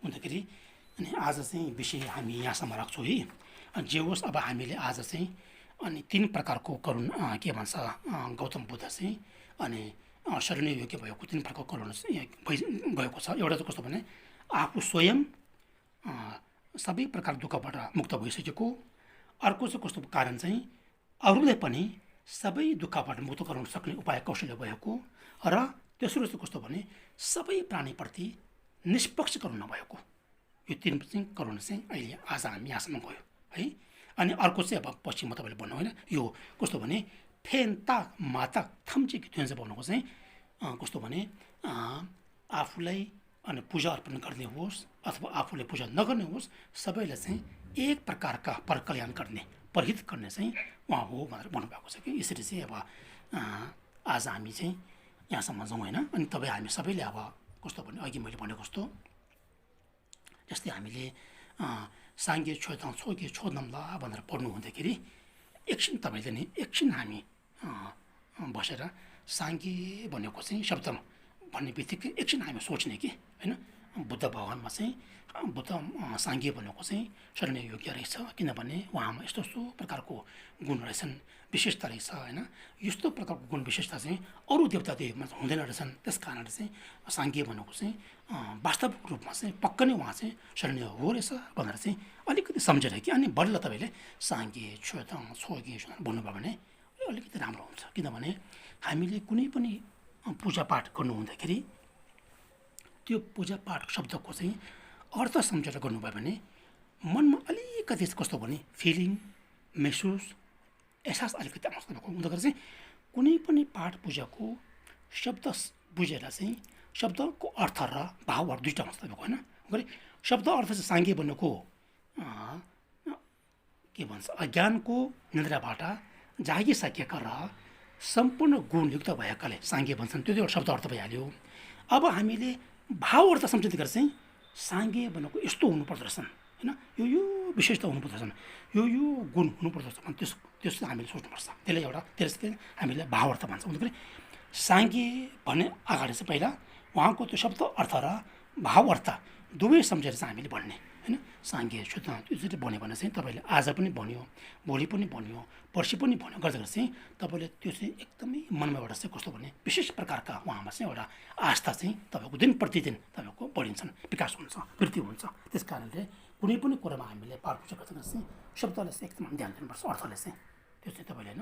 हुँदाखेरि अनि आज चाहिँ विषय हामी यहाँसम्म राख्छौँ है। जे होस् अब हामीले आज चाहिँ अनि 3 प्रकारको करुणा के भन्छ गौतम बुद्ध चाहिँ अनि शरण योग्य भएको 3 प्रकारको करुणा चाहिँ गएको छ। एउटा चाहिँ कस्तो भने आफू स्वयं सबै प्रकार दुःखबाट मुक्त भइसकेको, अर्को चाहिँ कस्तो कारण चाहिँ अरूलाई पनि सबै दुःखबाट मुक्त गराउन सक्ने उपाय कौशल्य भएको, र तेस्रो चाहिँ कस्तो भने सबै प्राणीप्रति निष्पक्ष करुणा भएको। यो 3 चाहिँ करुणा चाहिँ अहिले आज हामी यहाँसम्म गयो है। अनि अर्को चाहिँ अब पछि म तपाईँले भन्नु होइन यो कस्तो भने फेन्ता माता थम्चे कि भन्नुको चाहिँ कस्तो भने आफूलाई अनि पूजा अर्पण गर्ने होस् अथवा आफूले पूजा नगर्ने होस्, सबैलाई चाहिँ एक प्रकारका परकल्याण गर्ने परहित गर्ने चाहिँ उहाँ हो भनेर भन्नुभएको छ कि यसरी चाहिँ अब आज हामी चाहिँ यहाँसम्म जाउँ होइन। अनि तपाईँ हामी सबैले अब कस्तो भने अघि मैले भनेको जस्तो जस्तै हामीले साङ्गे छोदाङ छोगे छोदम्ला भनेर पढ्नु हुँदाखेरि एकछिन तपाईँले नि एकछिन हामी बसेर साङ्गे भनेको चाहिँ शब्द भन्ने बित्तिकै एकछिन हामी सोच्ने कि होइन बुद्ध भगवान्मा चाहिँ बुद्ध साङ्गे भनेको चाहिँ शरण योग्य रहेछ, किनभने उहाँमा यस्तो यस्तो प्रकारको गुण रहेछन्, विशेषता रहेछ होइन। यस्तो प्रकारको गुण विशेषता चाहिँ अरू देवता देवीमा हुँदैन रहेछन्। त्यस कारणले चाहिँ साङ्गे भनेको चाहिँ वास्तविक रूपमा चाहिँ पक्का नै उहाँ चाहिँ शरणीय हो रहेछ भनेर चाहिँ अलिकति सम्झेर कि अनि बल्ल तपाईँले साङ्गे छोदङ छोगे भन्नुभयो भने अलिकति राम्रो हुन्छ। किनभने हामीले कुनै पनि पूजापाठ गर्नु हुँदाखेरि त्यो पूजापाठ शब्दको चाहिँ अर्थ सम्झेर गर्नुभयो भने मनमा अलिकति कस्तो भने फिलिङ महसुस एहसास अलिकति आउँछ हुँदाखेरि चाहिँ कुनै पनि पाठ पूजाको शब्द बुझेर चाहिँ शब्दको अर्थ र भावहरू दुईवटा हुन्छ तपाईँको होइन। गरे शब्द अर्थ चाहिँ साङ्गे भनेको के भन्छ अज्ञानको निन्द्राबाट जागिसकेका र सम्पूर्ण गुणयुक्त भएकाले साङ्गे भन्छन्, त्यो एउटा शब्द अर्थ भइहाल्यो। अब हामीले भाव अर्थ सम्झिँदै गरेर चाहिँ साङ्गे भनेको यस्तो हुनुपर्दो रहेछन् होइन, यो विशेषता हुनुपर्दो रहेछन्, यो गुण हुनुपर्दो रहेछ भने त्यस हामीले सोच्नुपर्छ। त्यसलाई त्यसले हामीले भाव अर्थ भन्छ। भन्दाखेरि साङ्गे भन्ने अगाडि चाहिँ पहिला उहाँको त्यो शब्द अर्थ र भाव अर्थ दुवै सम्झेर चाहिँ हामीले भन्ने होइन। साङ्गे शुद्ध यसरी भन्यो भने चाहिँ तपाईँले आज पनि भन्यो, भोलि पनि भन्यो, पर्सि पनि भन्यो गर्दा चाहिँ तपाईँले त्यो चाहिँ एकदमै मनमा एउटा चाहिँ कस्तो भने विशेष प्रकारका उहाँमा चाहिँ एउटा आस्था चाहिँ तपाईँको दिन प्रतिदिन तपाईँको बढिन्छन्, विकास हुन्छ, वृद्धि हुन्छ। त्यस कारणले कुनै पनि कुरामा हामीले पार पुर्छ गर्दा चाहिँ शब्दलाई चाहिँ एकदम ध्यान दिनुपर्छ, अर्थले चाहिँ त्यो चाहिँ तपाईँले होइन